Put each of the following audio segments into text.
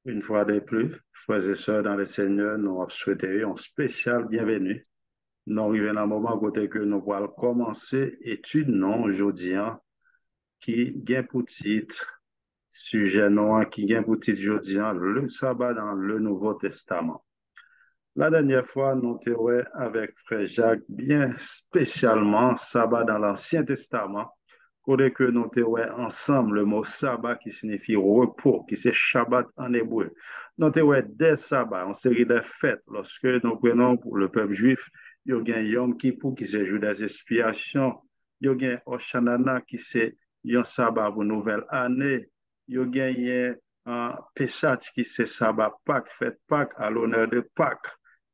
Une fois de plus, frères et sœurs dans le Seigneur, nous souhaitons un spécial bienvenue. Nous arrivons à un moment côté que nous allons commencer l'étude non aujourd'hui qui gagne pour titre, sujet non qui gagne pour titre aujourd'hui, le sabbat dans le Nouveau Testament. La dernière fois, nous étions avec frère Jacques bien spécialement sabbat dans l'Ancien Testament. Côté que nous étions ensemble le mot sabbat qui signifie repos, qui c'est Shabbat en hébreu. Nous étions des sabbats, une série de fêtes. Lorsque nous prenons pour le peuple juif, il y a Yom Kippur qui c'est jour des expiations. Il y a Oshanana qui c'est un sabbat pour nouvelle année. Il y a Pesach qui c'est sabbat Pâques, fête Pâques à l'honneur de Pâques,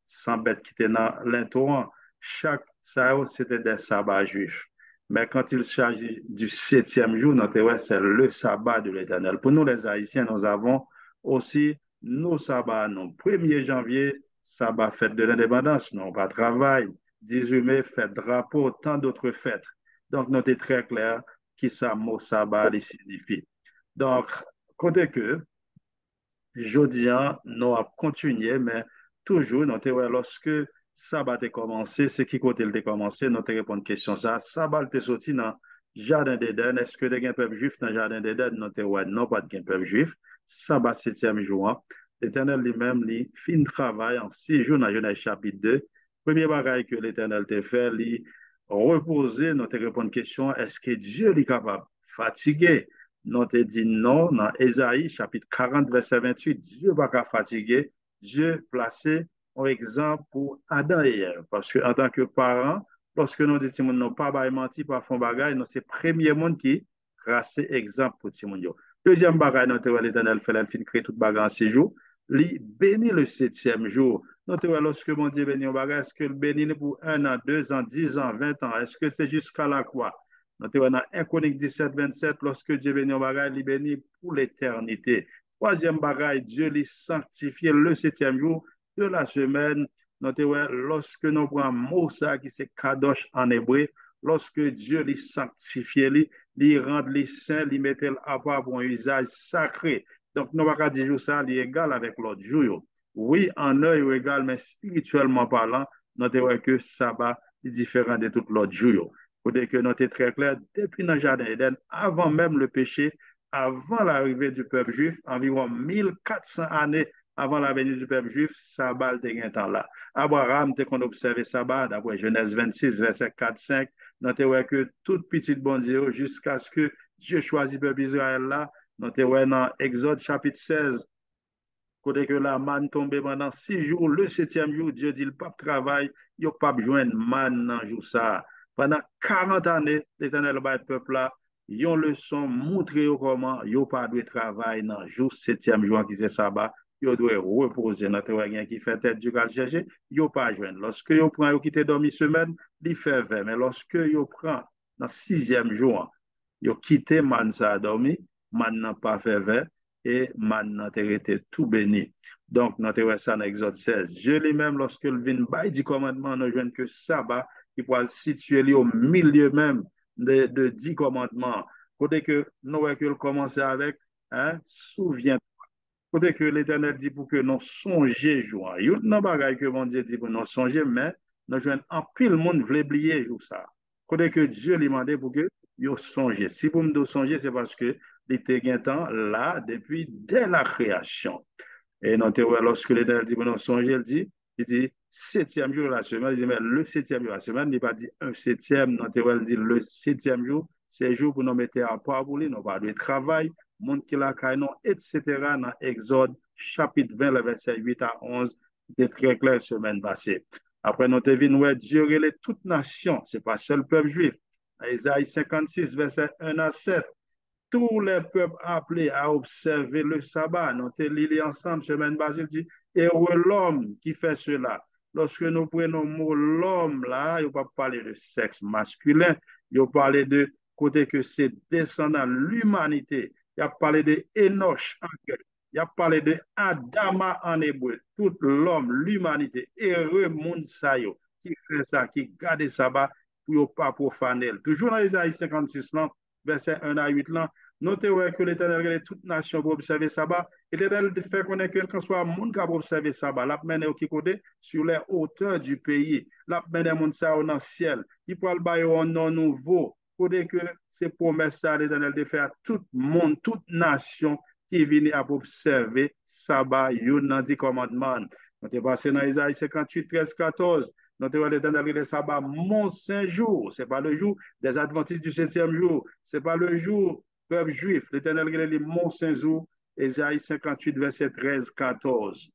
sans bête qui était dans l'intouran. Chaque ça, c'était des sabbats juifs. Mais quand il s'agit du septième jour, c'est le sabbat de l'Éternel. Pour nous, les Haïtiens, nous avons aussi nos sabbats. Nous, 1er janvier, sabbat fête de l'indépendance, non pas travail. 18 mai, fête drapeau, tant d'autres fêtes. Donc, notez très clair qui ça mot sabbat signifie. Donc, côté que, jeudi, nous avons continué, mais toujours, lorsque sabbat a commencé, ce qui côté il a commencé, nous avons répondu à une question. Ça, sabbat est sorti dans le jardin d'Éden. Est-ce que il y a un peuple juif dans le jardin d'Éden? Nous avons non, pas de peuple juif. Sabbat, septième jour. L'Éternel lui-même, lui, fin travail en 6 jours dans Genèse chapitre 2. Premier bagage que l'Éternel t'a fait, lui, reposer, nous avons répondu à une question. Est-ce que Dieu est capable? Fatigué. Nous te dit non dans Ésaïe chapitre 40, verset 28. Dieu va pas fatiguer. Dieu placé un exemple pour Adam et Ève. Parce qu'en tant que parents, lorsque nous disons que nous n'avons pas menti, pas font bagaille, nous c'est le premier monde qui trace exemple pour Timon. Deuxième bagaille, nous l'Éternel fait la fin créer toute bagaille en 6 jours. Il bénit le septième jour. Nous lorsque mon Dieu bénit un bagaille, est-ce que le bénit pour 1 an, 2 ans, 10 ans, 20 ans? Est-ce que c'est jusqu'à la croix? Nous avons dans 1 Chronique 17, 27, lorsque Dieu bénit un bagage, il bénit pour l'éternité. Troisième bagage, Dieu lui sanctifie le septième jour de la semaine. Lorsque nous prenons mot ça qui c'est kadosh en hébreu, lorsque Dieu lui sanctifie, lui rend les saint, lui met à part pour un usage sacré. Donc, nous ne pouvons pas dire ça, il est égal avec l'autre jour. Oui, en œil égal, mais spirituellement parlant, nous avons que sabbat est différent de tout l'autre jour. Pour dire que nous sommes très clair, depuis le jardin d'Éden, avant même le péché, avant l'arrivée du peuple juif, environ 1400 années avant la venue du peuple juif, sabbat était un temps là. Abraham, dès qu'on observait sabbat, d'après Genèse 26, verset 4-5, nous avons que toute petite bon Dieu, jusqu'à ce que Dieu choisit le peuple Israël là, nous avons dans Exode chapitre 16, côté que la manne tombe pendant 6 jours, le septième jour, Dieu dit, le pape travaille, il n'y a pas besoin de manne dans jour ça. Pendant 40 années, l'Éternel va être peuple là, ils ont leçon, montrer comment, ils n'ont pas de travail dans le jour septième jour qui c'est sabbat, ils doivent reposer dans le rien qui fait tête du gal chercher, ils n'ont pas besoin. Lorsque ils prennent, ils quittent dormir semaine, ils font 20. Mais lorsque ils prennent dans le sixième jour, ils quittent man ça a dormi, man n'a pas fait 20 et maintenant été tout béni. Donc, nous avons ça dans Exode 16. Je lui-même, lorsque le vin bail du commandement, nous jouons que sabbat, qui pourra situer au milieu même de 10 commandements. Côté que nous avons commencé avec, hein, souviens. Côté que l'Éternel dit pour que nous songions jour. Il y a une bagaille que mon Dieu dit pour nous songer, mais nous jouons en pile monde veut oublier jour ça. Côté que Dieu lui demandait pour que nous songions. Si vous me songer, c'est parce que il était temps là depuis dès la création. Et lorsque l'Éternel dit, non, songer, il dit, septième jour de la semaine, il dit, mais le septième jour de la semaine, il n'est pas dit un septième, non, il dit, le septième jour, c'est le jour pour nous mettre à part pour lui, nous pas de travail, monde qui l'a caille, etc., dans Exode, chapitre 20, le verset 8 à 11, c'était très clair semaine passée. Après, nous avons vu, ouais, Dieu relève toute nation, ce n'est pas seul peuple juif. Isaïe 56, verset 1 à 7, tous les peuples appelés à observer le sabbat. Nous te liés ensemble, semaine passée, dit, et l'homme qui fait cela. Lorsque nous prenons le mot l'homme, là, il ne va pas parler de sexe masculin, il va parler de côté que c'est descendant l'humanité. Il a parlé de Enoch en grec. Il a parlé de Adama en hébreu. Tout l'homme, l'humanité, heureux monde ça, qui fait ça, qui garde le sabbat pour ne pas profaner. Toujours dans Isaïe 56, là, verset 1 à 8, là, Notez ouais, que l'Éternel est toute nation pour observer sabbat. Et l'Éternel fait connaître que quand soit monde qui a observé sabbat, l'a mené au côté sur les hauteurs du pays, l'a mené monde ça dans le ciel. Il peut le bailler un nom nouveau. Pour que ces promesses ça l'Éternel de faire à tout le monde, toute nation qui vient à observer sabbat, il dans 10 commandements. Nous sommes passé dans Isaïe 58, 13, 14. Nous avons l'Éternel le sabbat, mon Saint-Jour. Ce n'est pas le jour des Adventistes du 7e jour. Ce n'est pas le jour peuple juif. L'Éternel est mon Saint-Jour. Isaïe 58, verset 13, 14.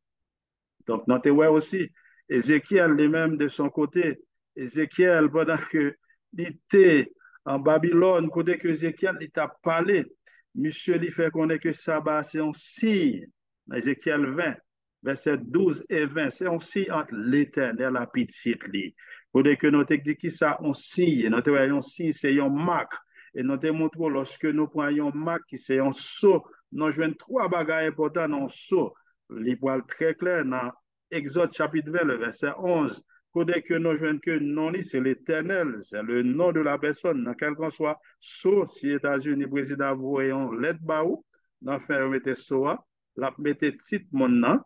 Donc, nous avons aussi Ézéchiel lui-même de son côté. Ézéchiel, pendant que il était en Babylone, côté que Ézéchiel il t'a parlé, monsieur lui fait connaître que sabbat, c'est un signe. Ézéchiel 20, verset 12 et 20, c'est un signe entre l'Éternel et la petite lit. Côté que nous avons dit que ça, un signe, nous avons un signe, c'est un marque. Et nous avons montré lorsque nous prenons un marque, c'est un saut, nous jouons trois bagages importants dans un saut. L'hypoal très clair dans Exode chapitre 20, le verset 11. Côté que nous jouons que non, c'est l'Éternel, c'est le nom de la personne, dans quel qu'on soit, saut, si États-Unis, président, voyons l'aide baou, dans faire mettre soa, la mettre titre mon nom,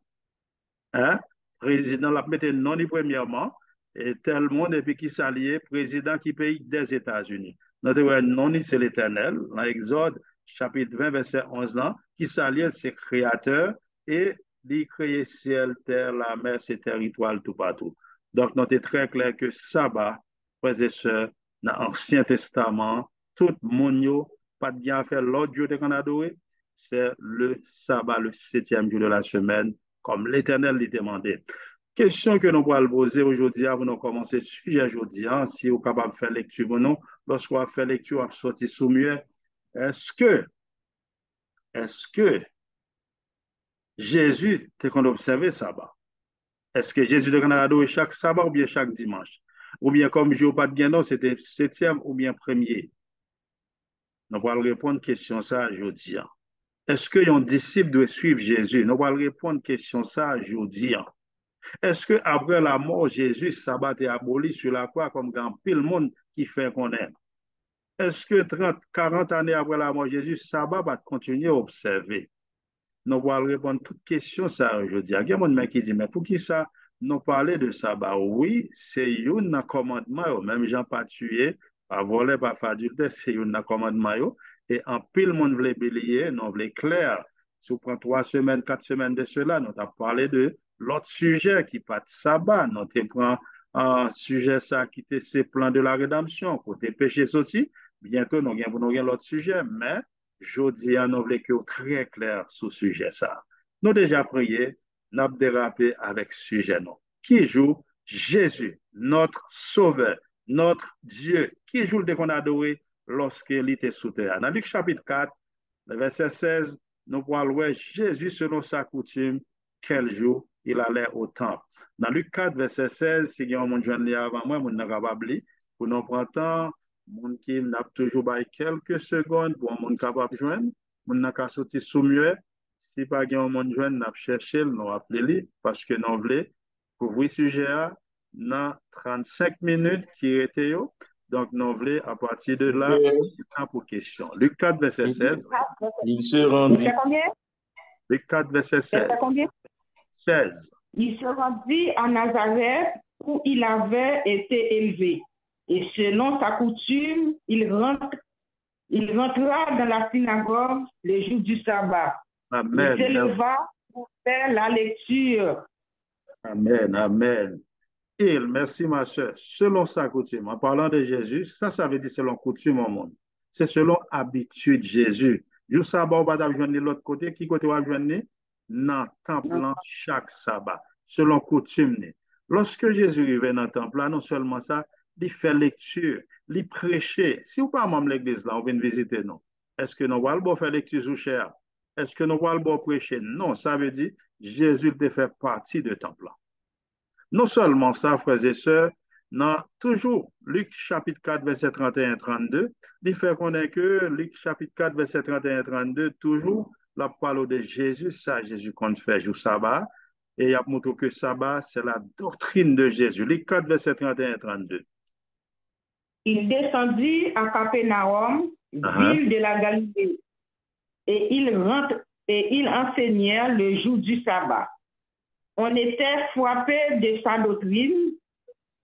hein, président, la mettre non premièrement, et tel monde, et puis qui s'allie, président qui paye des États-Unis. Notre non, c'est l'Éternel, dans Exode chapitre 20, verset 11, là, qui s'allie, c'est créateur, et il crée ciel, terre, la mer, ses territoires, tout partout. Donc, nous est très clair que sabbat, frères et sœurs, dans l'Ancien Testament, tout le monde, pas de bien faire l'autre Dieu de adoré, c'est le sabbat, le 7e jour de la semaine, comme l'Éternel l'a demandé. Question que nous allons poser aujourd'hui avant de commencer le sujet aujourd'hui, si vous êtes capable de faire lecture ou non, lorsqu'on va faire lecture, on va sortir sous muet. Est-ce que Jésus, t'es qu'on observe sabbat? Est-ce que Jésus te qu'on adoré chaque sabbat ou bien chaque dimanche? Ou bien comme je n'ai pas de gain, c'était 7e ou bien premier? Nous allons répondre à la question ça aujourd'hui. Est-ce qu'un disciple doit suivre Jésus? Nous allons répondre à la question ça aujourd'hui. Est-ce qu'après la mort, Jésus, sabbat est aboli sur la croix comme grand pile monde qui fait qu'on aime? Est-ce que 30, 40 années après la mort, Jésus, sabbat va continuer à observer? Nous allons répondre à toute question ça aujourd'hui. Il y a des gens qui disent, mais pour qui ça? Nous parler de sabbat. Oui, c'est un commandement, même Jean pas tué, pas volé, pas fait adultère, c'est un commandement. Et en pile, monde voulait bélier, nous voulons clair. Si on prend 3 semaines, 4 semaines de cela, nous avons parlé de l'autre sujet qui pas de sabbat. Nous avons un sujet ça qui était ces plans de la rédemption, côté péché sorti. Bientôt, nous avons l'autre sujet, mais jeudi, nous voulons très clair sur ce sujet ça. Nous déjà prié, nous avons dérapé avec ce sujet. Qui joue Jésus, notre Sauveur, notre Dieu, qui joue le qu'on a adoré lorsqu'il était sous terre. Dans Luc chapitre 4, le verset 16, nous voyons Jésus selon sa coutume, quel jour il allait au temple. Dans Luc 4, verset 16, si il y a un monde jeune avant moi, on n'a pas oublié, pour nous prendre temps, moun qui n'a toujours pas quelques secondes pour un monde capable de joindre, moun n'a qu'à sortir sous muet, si pas un monde joindre, n'a cherché, nous appelé parce que nous voulons couvrir ce sujet dans 35 minutes qui étaient. Donc, nous voulons à partir de là, temps pour question. Luc 4, verset 16. Il se rendit. Luc 4, verset 16. 16. Il se rendit à Nazareth où il avait été élevé. Et selon sa coutume, il rentra dans la synagogue le jour du sabbat. Amen. Il s'éleva pour faire la lecture. Amen, amen. Merci ma soeur, selon sa coutume. En parlant de Jésus, ça veut dire selon coutume au monde. C'est selon habitude Jésus. Jour sabbat, on va joindre l'autre côté. Qui côté va joindre? Dans le temple chaque sabbat, selon coutume. Lorsque Jésus arrive dans le temple, non seulement ça, il fait lecture, il prêcher. Si vous pas membre de l'église, là, on vient visiter nous. Est-ce que nous allons faire lecture sous cher? Est-ce que nous allons prêcher? Non, ça veut dire Jésus te fait partie du temple. Non seulement ça, frères et sœurs, non, toujours, Luc chapitre 4, verset 31-32, il fait connaître que Luc chapitre 4, verset 31-32, toujours, la parole de Jésus, ça, Jésus compte faire jour sabbat, et il a montré que sabbat, c'est la doctrine de Jésus. Luc 4, verset 31-32. Il descendit à Capernaum, ville de la Galilée, et il enseignait le jour du sabbat. On était frappé de sa doctrine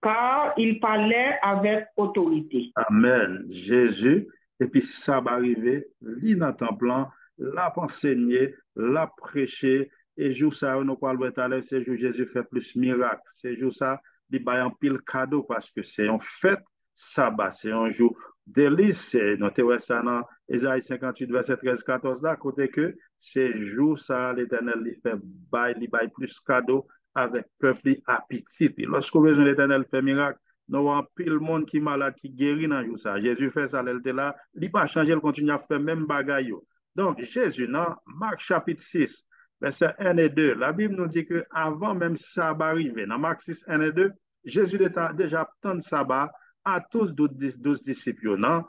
car il parlait avec autorité. Amen. Jésus, et puis ça va arriver, li dans le temple, l'a enseigné, l'a prêché, et jour ça, nous parlons tout à l'heure, c'est jour Jésus fait plus miracle. C'est jour ça, il y a un pile cadeau parce que c'est en fait sabbat, c'est un jour délice. Nous avons ça dans Ésaïe 58, verset 13-14, là, côté que c'est jour ça, l'Éternel, il bail plus cadeau avec peuple appétit. Lorsque l'Éternel fait miracle, nous avons pile monde qui est malade, qui guérit dans ça. Jésus fait ça, il était là, il n'a pas changé, il continue à faire même bagaille. Donc, Jésus, dans Marc chapitre 6, verset 1 et 2, la Bible nous dit que avant même sabbat arriver, dans Marc 6, 1 et 2, Jésus était déjà tant de sabbat à tous 12 disciples. Non?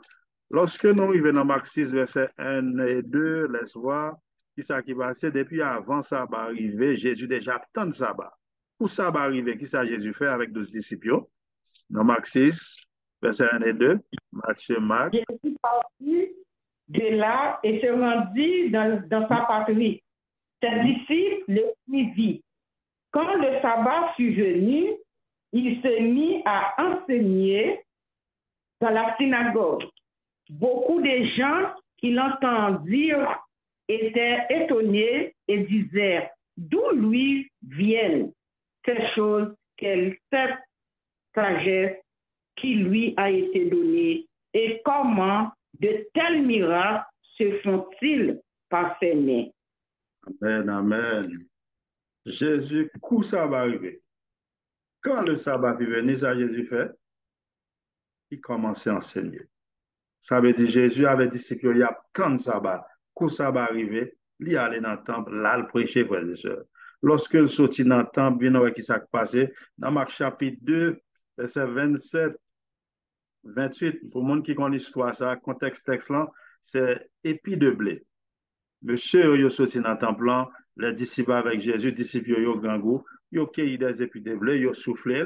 Lorsque nous arrivons dans Marc 6, verset 1 et 2, laisse voir qui ça qui va passer. Depuis avant sabbat arriver, Jésus déjà tant de sabbat. Pour sabbat arriver, qui ça Jésus fait avec 12 disciples? Dans Marc 6, verset 1 et 2, Matthieu, Marc. Jésus partit de là et se rendit dans sa patrie. Ses disciples le suivirent. Quand le sabbat fut venu, il se mit à enseigner dans la synagogue. Beaucoup de gens qui l'entendirent étaient étonnés et disaient d'où lui viennent ces choses, cette sagesse qui lui a été donnée et comment de tels miracles se font-ils par ses mains. Amen, amen. Jésus, quand ça va arriver? Quand le sabbat est venu, ça Jésus fait, il commence à enseigner. Ça veut dire Jésus avait dit qu'il y a tant de sabbat. Quand ça va arriver, il allait dans le temple, là, il prêchait, frères et sœurs. Lorsque il sortit dans le temple, bien qui s'est passé, dans Marc chapitre 2, verset 27, 28, pour le monde qui connaît l'histoire, ça, contexte texte là, c'est épi de blé. Monsieur, il sorti dans le temple, les disciples avec Jésus, disciples, ils ont grand goût, ils ont cueilli des épis de blé, ils ont soufflé,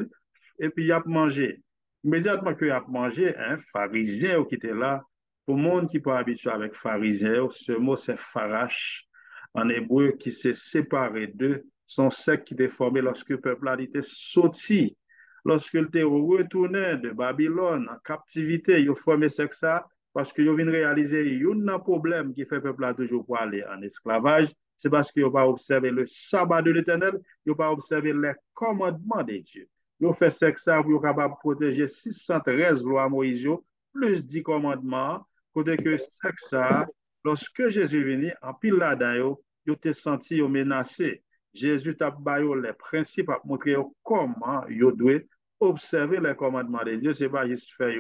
et puis ils ont mangé. Immédiatement qu'ils ont mangé, un pharisien qui était là, pour le monde qui n'est pas habitué avec pharisien, ce mot c'est pharash, en hébreu, qui s'est séparé d'eux, son secte qui était formé lorsque le peuple a été sorti. Lorsque le terreau retournait de Babylone en captivité, ils ont formé ça parce qu'ils viennent réaliser un problème qui fait le peuple a toujours pour aller en esclavage. C'est parce qu'ils n'ont pas observé le sabbat de l'Éternel, ils n'ont pas observé les commandements de Dieu. Ils ont fait ça pour être capable de protéger 613 lois Moïse, plus 10 commandements, côté que ça, lorsque Jésus est venu, en pile là-dedans, ils ont été sentis menacés. Jésus t'a donné les principes pour montrer comment ils doivent observer les commandements de Dieu. Ce n'est pas juste faire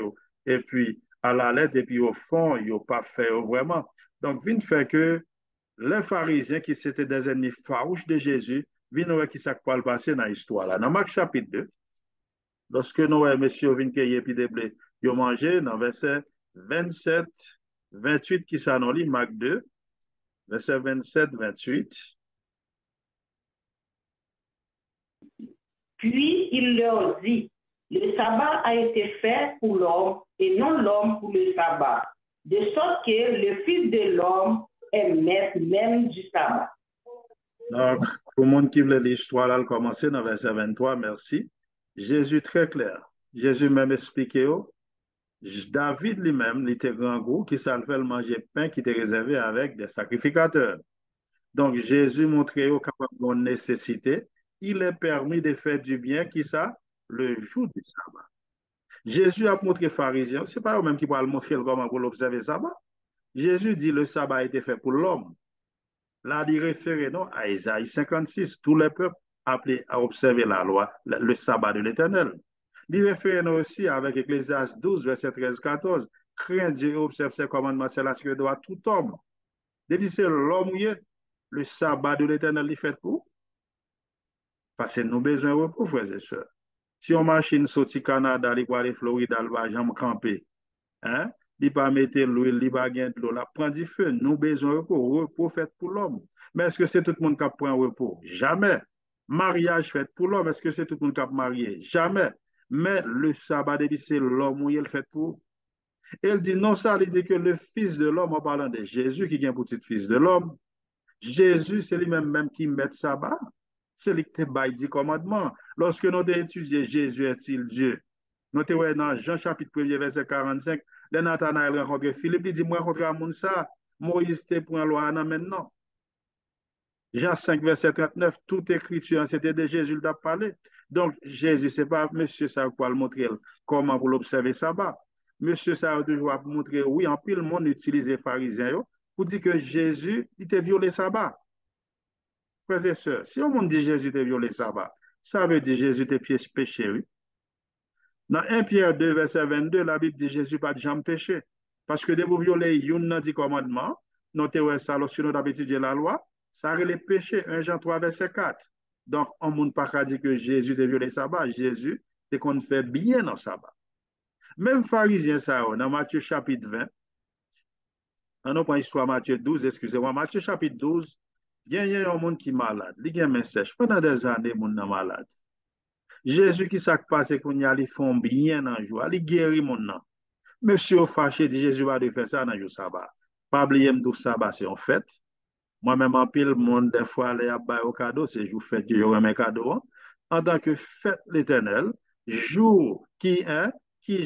et puis à la lettre et puis au fond, ils n'ont pas fait vraiment. Donc, vient fait que les pharisiens qui étaient des ennemis farouches de Jésus, viennent qui s'est passé dans l'histoire là. Dans Marc chapitre 2, lorsque nous voyons monsieur vient cueillir puis des blés, ils ont mangé dans verset 27, 28 qui s'annonce Marc 2, verset 27, 28. Puis il leur dit, le sabbat a été fait pour l'homme et non l'homme pour le sabbat, de sorte que le Fils de l'homme est maître même du sabbat. Donc, pour le monde qui veut l'histoire, là, commencer dans verset 23, merci. Jésus très clair. Jésus même expliqué, David lui-même, il était grand goût, qui savait faire manger pain qui était réservé avec des sacrificateurs. Donc, Jésus montrait au capable de nécessité, il est permis de faire du bien, qui ça? Le jour du sabbat. Jésus a montré aux pharisiens, ce n'est pas eux-mêmes qui vont le montrer comment pour l'observer le sabbat. Jésus dit le sabbat a été fait pour l'homme. Là, il réfère non, à Ésaïe 56, tous les peuples appelés à observer la loi, le sabbat de l'Éternel. Il réfère aussi avec Ecclésiaste 12, verset 13-14, crains Dieu et observe ses commandements, c'est là ce que doit tout homme. Depuis c'est l'homme, le sabbat de l'Éternel est fait pour. Parce que nous avons besoin de repos, frères et sœurs. Si on machine sorti Canada, il va aller Floride, il va jamais camper. Hein? Il va mettre l'huile, il va gagner de l'eau, il prend du feu. Nous avons besoin de repos. Repos fait pour l'homme. Mais est-ce que c'est tout le monde qui prend repos? Jamais. Mariage fait pour l'homme. Est-ce que c'est tout le monde qui a marié? Jamais. Mais le sabbat, c'est l'homme où il fait pour. Et il dit non, ça, il dit que le Fils de l'homme, en parlant de Jésus, qui est un petit Fils de l'homme, Jésus, c'est lui-même même qui met sabbat. C'est lui qui te dit commandement. Lorsque nous avons étudié Jésus est-il Dieu, nous avons dans Jean chapitre 1er, verset 45, le Nathanaël rencontre Philippe, il dit, moi rencontre à mon ça, Moïse te prend loi maintenant. Jean 5, verset 39, toute écriture, c'était de Jésus qui a parlé. Donc, Jésus, ce n'est pas monsieur ça pour le montrer comment pour l'observer sabbat. Monsieur ça a toujours pour montrer, oui, en pile, le monde utilise les pharisiens pour dire que Jésus, il t'a violé sabbat. Frères et sœurs, si on dit Jésus t'a violé sabbat, ça veut dire Jésus t'a péché, oui. Dans 1 Pierre 2, verset 22, la Bible dit Jésus pas de jamais péché. Parce que de vous violer une dit commandement, notez ça lorsque nous avons étudié la loi, ça a les péchés. 1 Jean 3, verset 4. Donc, on ne peut pas dire que Jésus a violé sabbat. Jésus, c'est qu'on fait bien dans sabbat. Même pharisien, ça, dans Matthieu chapitre 20, on prend l'histoire Matthieu 12, excusez-moi, Matthieu chapitre 12, il y a un monde qui est malade, il y a un sèche. Pendant des années, le monde est malade. Jésus qui s'est passé qu'on y a, ils font bien dans le jour, il guérit mon nom. Monsieur fâché dit Jésus va faire ça dans le sabbat. Pas oublier tout sabbat, c'est en fait. Moi-même, en pile, monde, des fois, les abat au cadeau, c'est jour fête, je remets un cadeau. En tant que fête l'éternel, jour qui est, qui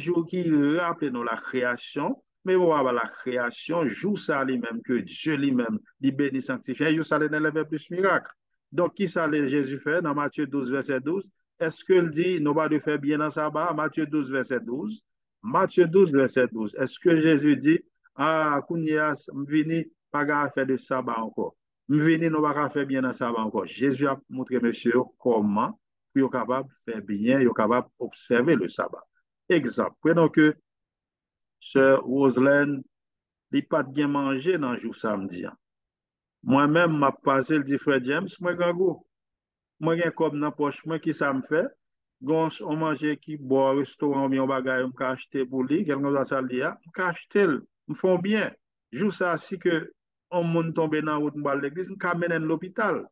rappelle nous la création, mais voilà la création, jour ça lui-même, que Dieu lui-même, il bénit, sanctifie, jour ça l'éternel plus miracle. Donc, qui ça Jésus fait dans Matthieu 12, verset 12? Est-ce qu'il dit, nous va de faire bien dans sabbat? Matthieu 12, verset 12. Matthieu 12, verset 12. Est-ce que Jésus dit, ah, Kounia, vini, pas qu'à faire de sabbat encore. Vini, nous pas faire bien dans sabbat encore. Jésus a montré, monsieur, comment il est capable de faire bien, il est capable d'observer le sabbat. Exemple, prenons que Sœur Roselaine, il n'a pas bien mangé dans le jour samedi. Moi-même, m'a passé le dit frère James, moi, gangou. Moi, j'ai comme dans la poche, moi, qui ça me fait? Gon, on mange qui boit au restaurant, on bagaille, on peut acheter pour lui, quelqu'un dans ça, on peut acheter, on fait bien. Jour ça, si que on monte tomber dans la route, on va à l'église, on peut amener à l'hôpital.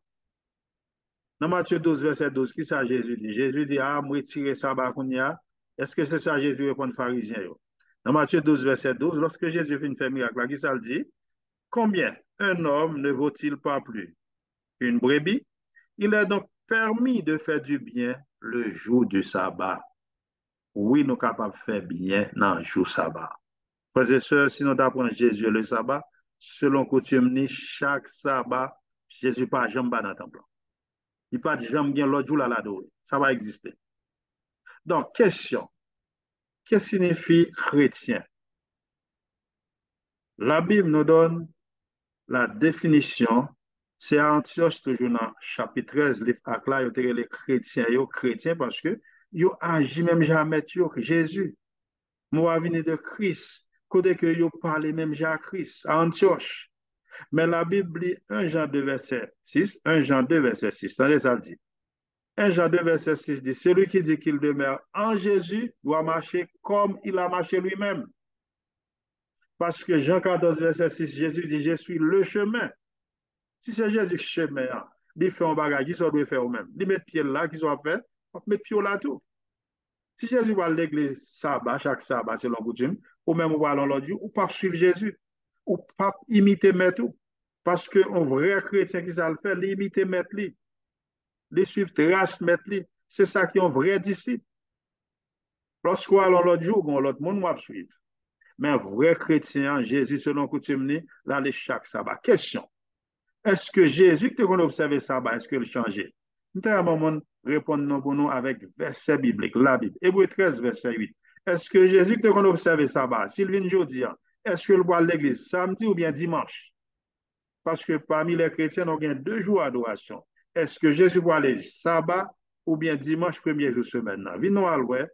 Dans Matthieu 12, verset 12, qui ça Jésus dit? Jésus dit, ah, me retirer ça, est-ce que c'est ça Jésus répond aux pharisiens? Dans Matthieu 12, verset 12, lorsque Jésus fait une fait miracle, qui ça le dit? Combien un homme ne vaut-il pas plus qu'une brebis? Il est donc permis de faire du bien le jour du sabbat. Oui, nous sommes capables de faire bien dans le jour sabbat. Frères et sœurs, si nous apprenons Jésus le sabbat, selon coutume, chaque sabbat, Jésus n'a pas jamais dans le temple. Il n'a pas jamais bien l'autre jour là l'adorer. Ça va exister. Donc, question. Qu'est-ce que signifie chrétien? La Bible nous donne la définition. C'est à Antioche, toujours dans chapitre 13, livre Akla, il y a les chrétiens parce que ils agissent même jamais que Jésus. Moi, venu de Christ, côté que ils parlent même à Christ, à Antioche. Mais la Bible dit 1 Jean 2, verset 6, 1 Jean 2, verset 6. Attendez, ça dit. 1 Jean 2, verset 6 dit, celui qui dit qu'il demeure en Jésus doit marcher comme il a marché lui-même. Parce que Jean 14, verset 6, Jésus dit, je suis le chemin. Si c'est Jésus qui chemin, il fait un bagage, qui doit faire au même. Il met pied là, qui soit fait, on met pied là tout. Si Jésus va à l'église sabbat, chaque sabbat, selon coutume, ou même on va dans l'autre jour, ou pas suivre Jésus, ou pas imiter maître. Parce qu'un vrai chrétien qui ça le fait, l'imiter maître, les suivre trace maître, c'est ça qui est un vrai disciple. Lorsqu'on va dans l'autre jour, bon, l'autre monde va suivre. Mais un vrai chrétien, Jésus, selon coutume, là, les chaque sabbat. Question. Est-ce que Jésus, qui a observé ça, est-ce qu'il a changé? Nous allons répondre pour nous avec verset biblique, la Bible. Hébreu 13, verset 8. Est-ce que Jésus, qui a observé ça, s'il vient aujourd'hui, est-ce qu'il va à l'église samedi ou bien dimanche? Parce que parmi les chrétiens, on a 2 jours d'adoration. Est-ce que Jésus va aller sabbat ou bien dimanche, premier jour semaine? Venons à l'ouest,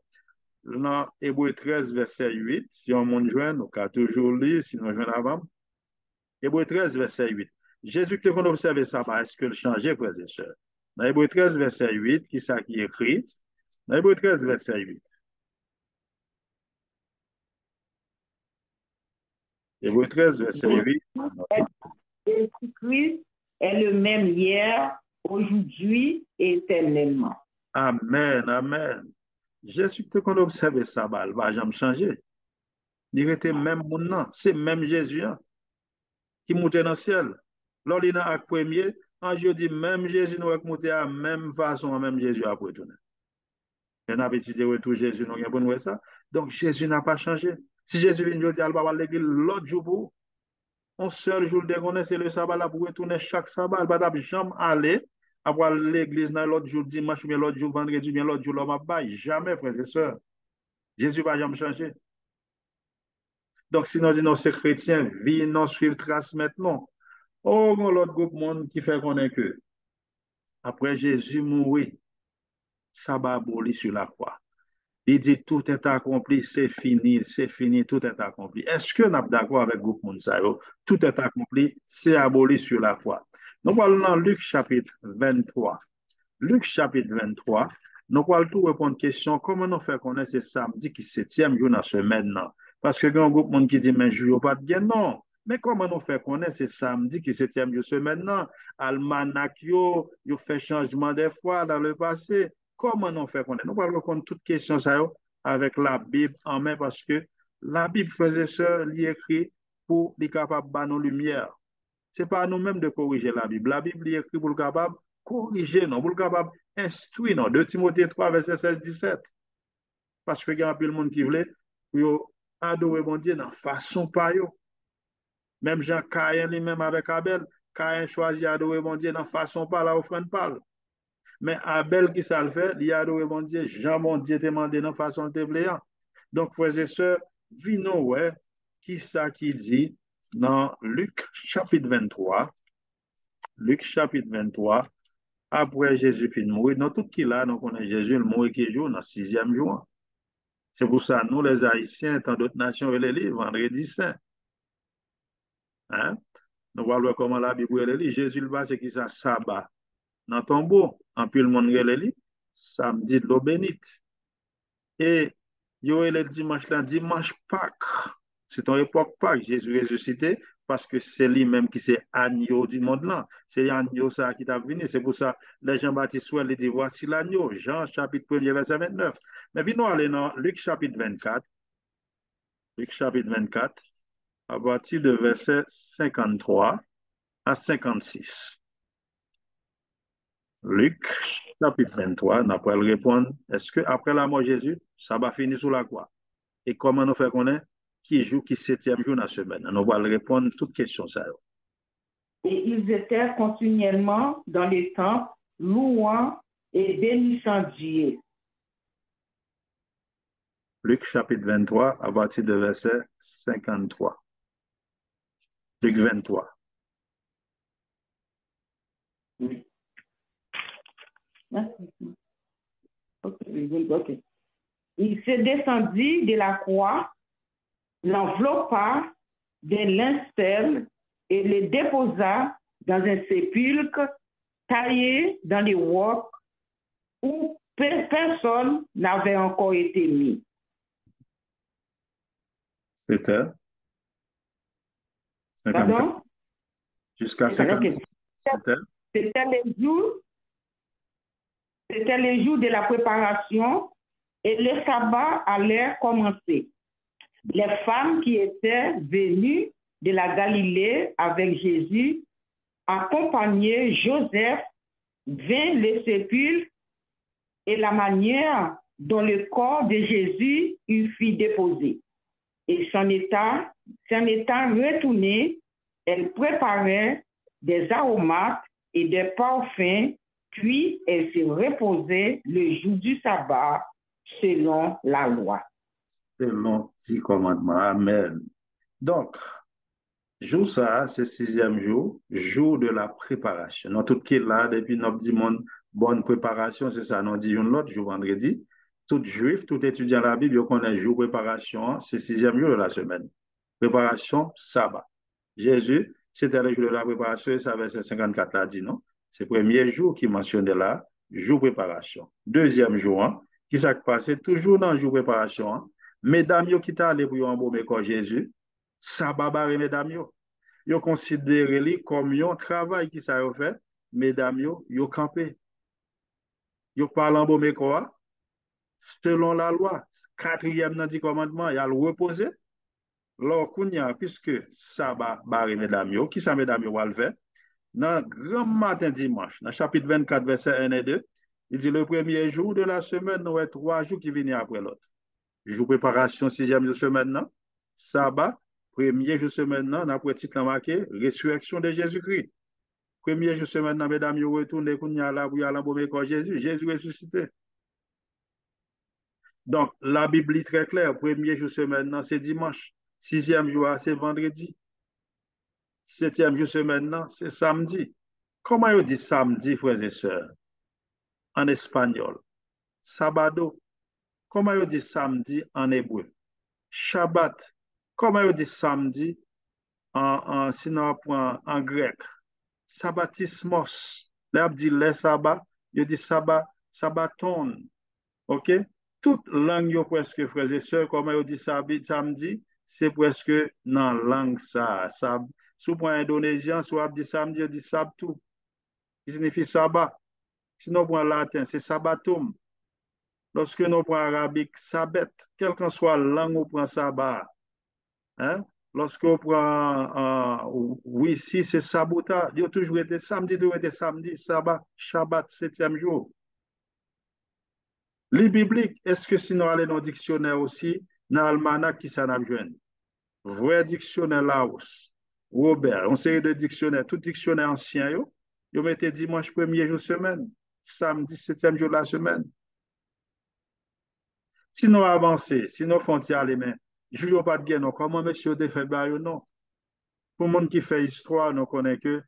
dans Hébreu 13, verset 8. Si on monte joint, on peut toujours lire, sinon je vais avant. Hébreu 13, verset 8. Jésus qui a observé ça, est-ce qu'il a changé, frères et sœurs? Dans Hébreu 13, verset 8, qui ça qui est écrit? Dans Hébreu 13, verset 8. Hébreu 13, verset 8. Jésus-Christ est le même hier, aujourd'hui et éternellement. Amen, amen. Jésus qui a observé ça, il ne va jamais changer. Il était même mon nom. C'est même Jésus hein, qui montait dans le ciel. Lors il acte premier, en jeudi, même Jésus nous a monté à la même façon, même Jésus a retourné. On a étudié retour Jésus, nous avons pour ça. Donc Jésus n'a pas changé. Si Jésus vient dire, il va à l'église l'autre jour pour un seul jour de connaître, c'est le sabbat là pour retourner chaque sabbat. Il va jamais aller à l'église dans l'autre jour dimanche, bien l'autre jour vendredi, bien l'autre jour l'homme va jamais, frères et sœurs. Jésus ne va jamais changer. Donc, si nous disons que ces chrétiens vivent, non suivre trace maintenant, oh, l'autre groupe monde qui fait connaître que après Jésus mourit, ça va aboli sur la croix. Il dit tout est accompli, c'est fini, tout est accompli. Est-ce que nous sommes d'accord avec le groupe Mounsayo? Tout est accompli, c'est aboli sur la croix. Nous parlons dans Luc chapitre 23. Luc chapitre 23, nous allons tout répondre à la question comment nous faire connaître ce samedi qui est 7e jour dans la semaine. Parce que il y a un groupe de monde qui dit mais je ne pas bien non. Mais comment nous faire connaître ce samedi qui est 7e jour de semaine? Almanach, yo fait changement des fois dans le passé. Comment nous faire connaître? Nous allons répondre à toutes les questions ça, avec la Bible en main parce que la Bible faisait ça, il écrit pour être capable de nous lumière. Ce n'est pas à nous-mêmes de corriger la Bible. La Bible est écrite pour le capable corriger, non, pour le capable instruire, non. 2 Timothée 3, verset 16-17. Parce que il y a un peu de monde qui voulait adorer mon Dieu dans façon pas yo. Même Jean Caïn lui-même avec Abel, Caïn choisit adorer mon Dieu dans façon pas la offrande pas. Mais Abel qui ça le fait, il a adoré mon Dieu, Jean mon Dieu te demandé dans façon de voulant. Donc frères et sœurs, vino ouais, qui ça qui dit dans Luc chapitre 23, Luc chapitre 23, après Jésus finit de mourir, dans tout qui là, nous connaissons Jésus, le mourir qui joue dans le 6e jour. C'est pour ça, nous, les Haïtiens, tant d'autres nations, les livres, vendredi saint. Hein? Nous voyons comment la Bible les lit. Jésus le bas, c'est qui ça, sabbat. Dans le tombeau, en plus le monde les lit, samedi de l'eau bénite. Et il y aurait le dimanche là, dimanche Pâques. C'est ton époque Pâques, Jésus ressuscité, parce que c'est lui-même qui c'est agneau du monde là. C'est l'agneau ça qui t'a venu. C'est pour ça les Jean-Baptiste il dit voici l'agneau. Jean chapitre 1er, verset 29. Mais venons aller dans Luc chapitre 24. Luc chapitre 24, à partir de verset 53 à 56. Luc chapitre 23, on après répondre, est-ce que après la mort de Jésus, ça va finir sous la croix? Et comment nous fait connaître qui joue, qui 7e jour dans la semaine? On va répondre à toutes questions. Ça. Et ils étaient continuellement dans les temples, louant et bénissant Dieu. Luc chapitre 23, à partir de verset 53. Luc 23. Oui. Okay. Il se descendit de la croix, l'enveloppa de linceul et le déposa dans un sépulcre taillé dans les rocs où personne n'avait encore été mis. C'était Pardon? Jusqu'à 56. C'était les jours de la préparation et le sabbat allait commencer. Les femmes qui étaient venues de la Galilée avec Jésus, accompagnaient Joseph, vint le sépulcre et la manière dont le corps de Jésus fut déposé. Et s'en étant retournée, elle préparait des aromates et des parfums, puis elle se reposait le jour du sabbat selon la loi. Selon 10 commandements. Amen. Donc, jour ça, c'est 6e jour, jour de la préparation. Dans tout qui est là, depuis notre dimanche, bonne préparation, c'est ça, nous disons l'autre jour vendredi. Tout juif, tout étudiant la Bible, il connaît jour préparation, c'est 6e jour de la semaine. Préparation, sabbat. Jésus, c'était le jour de la préparation, et ça verset 54 là dit, non? C'est le premier jour qui mentionnait là, jour préparation. 2e jour, hein, qui s'est passé toujours dans le jour préparation, hein? Mesdames, qui t'a allé pour embaumer comme Jésus, sabbat barré, mesdames, yo considéré comme un travail qui ça fait, mesdames, yo campé. Yo parlent embaumer quoi? Selon la loi, 4e dans 10 commandements, il y a le reposer. Alors, puisque ça va barrer mesdames, qui ça mesdames va le faire? Dans le grand matin dimanche, dans le chapitre 24, verset 1 et 2, il dit le premier jour de la semaine, nous avons 3 jours qui viennent après l'autre. Jour préparation, 6e jour semaine, non? Sabbat, premier jour semaine, non? Après titre marqué, résurrection de Jésus-Christ. Premier jour semaine, non, mesdames, vous retournez, vous là pour y aller embaumer corps Jésus. Jésus ressuscité. Donc, la Bible est très claire. Premier jour semaine, non, c'est dimanche. 6e jour, c'est vendredi. 7e jour semaine, non, c'est samedi. Comment on dit samedi, frères et sœurs, en espagnol? Sabado. Comment on dit samedi en hébreu? Shabbat. Comment on dit samedi sinon on prend en grec? Sabbatismos. Là, on dit les sabbat, on dit sabbat, sabbaton. OK? Toute langue, yo presque, frères et sœurs, comment on dit samedi, c'est presque dans la langue ça. Sous point indonésien, soit on dit samedi, on dit sabtou, qui signifie sabbat. Sinon, pour latin, c'est sabbatum. Lorsque nous prenons arabique, sabbat, quelle que soit la langue, on prend sabbat. Hein? Lorsque on prend, oui, si c'est sabota, il a toujours été samedi, sabbat, shabbat, 7e jour. Les bibliques, est-ce que si nous allons dans le dictionnaire aussi, dans l'almanach qui s'en a besoin? Vrai dictionnaire Laos, Robert, on série de dictionnaires, tout dictionnaire ancien, ils mettaient dimanche premier jour semaine, samedi 7e jour de la semaine. Si nous avançons, si nous faisons les mains, je ne pas de guerre, comment monsieur de fait non? Pour le monde qui fait histoire, nous connaissons que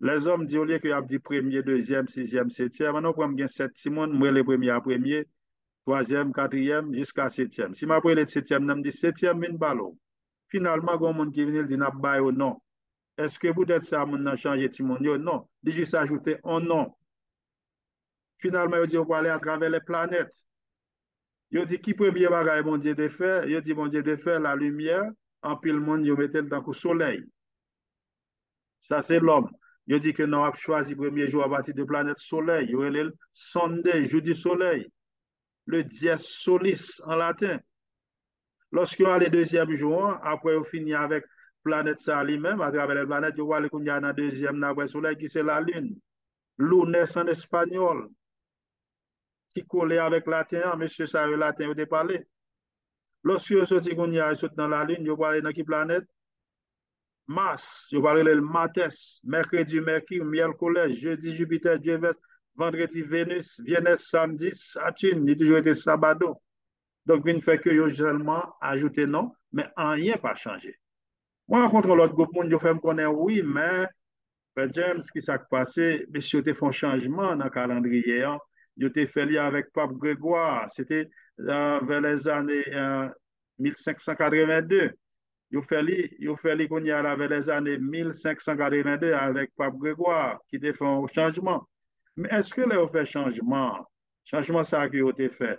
les hommes disent au lieu qu'il y a dit premier, deuxième, sixième, septième, nous prenons bien 7 Simon, moi le premier à premier, troisième, quatrième, jusqu'à septième. Si je prends le septième, je me dis septième, une ballon. Finalement, il y a un monde qui vient dire non. Est-ce que peut-être ça a changé Simon? Non. Il juste ajouter un nom. Finalement, il dit on va aller à travers les planètes. Il dit qui premier bagage mon Dieu de faire? Il dit mon Dieu de faire la lumière, en pile monde, il mettait dans le soleil. Ça, c'est l'homme. Il dit que nous avons choisi le premier jour à partir de la planète soleil. Il y a le Sunday, jour du soleil. Le dies solis en latin. Lorsqu'il y a le deuxième jour, après on finit avec la planète ça lui-même, à travers la planète, il y a le deuxième après le soleil qui c'est la lune. Lunes en espagnol, qui collait avec latin, monsieur ça, le latin, vous parlé. Lorsque vous sortez dans la lune, vous parlez dans quelle planète? Mars, vous parlez le Martes, mercredi, Mercure, miércoles, jeudi, Jupiter, Dieu, vendredi, Vénus, viernes, samedi, Saturne, il a toujours été sabado. Donc, il ne fait que yo seulement ajouter non, mais rien pas changé. Moi, rencontre l'autre groupe, je fais me connaître, oui, mais James, ce qui s'est passé, monsieur, te font changement dans le calendrier. Ils ont fait avec Pape Grégoire. C'était vers les années 1582. Ils ont fait qu'on y a vers les années 1582 avec Pape Grégoire qui a fait un changement. Mais est-ce que là, on fait changement? Changement, ça qui a été fait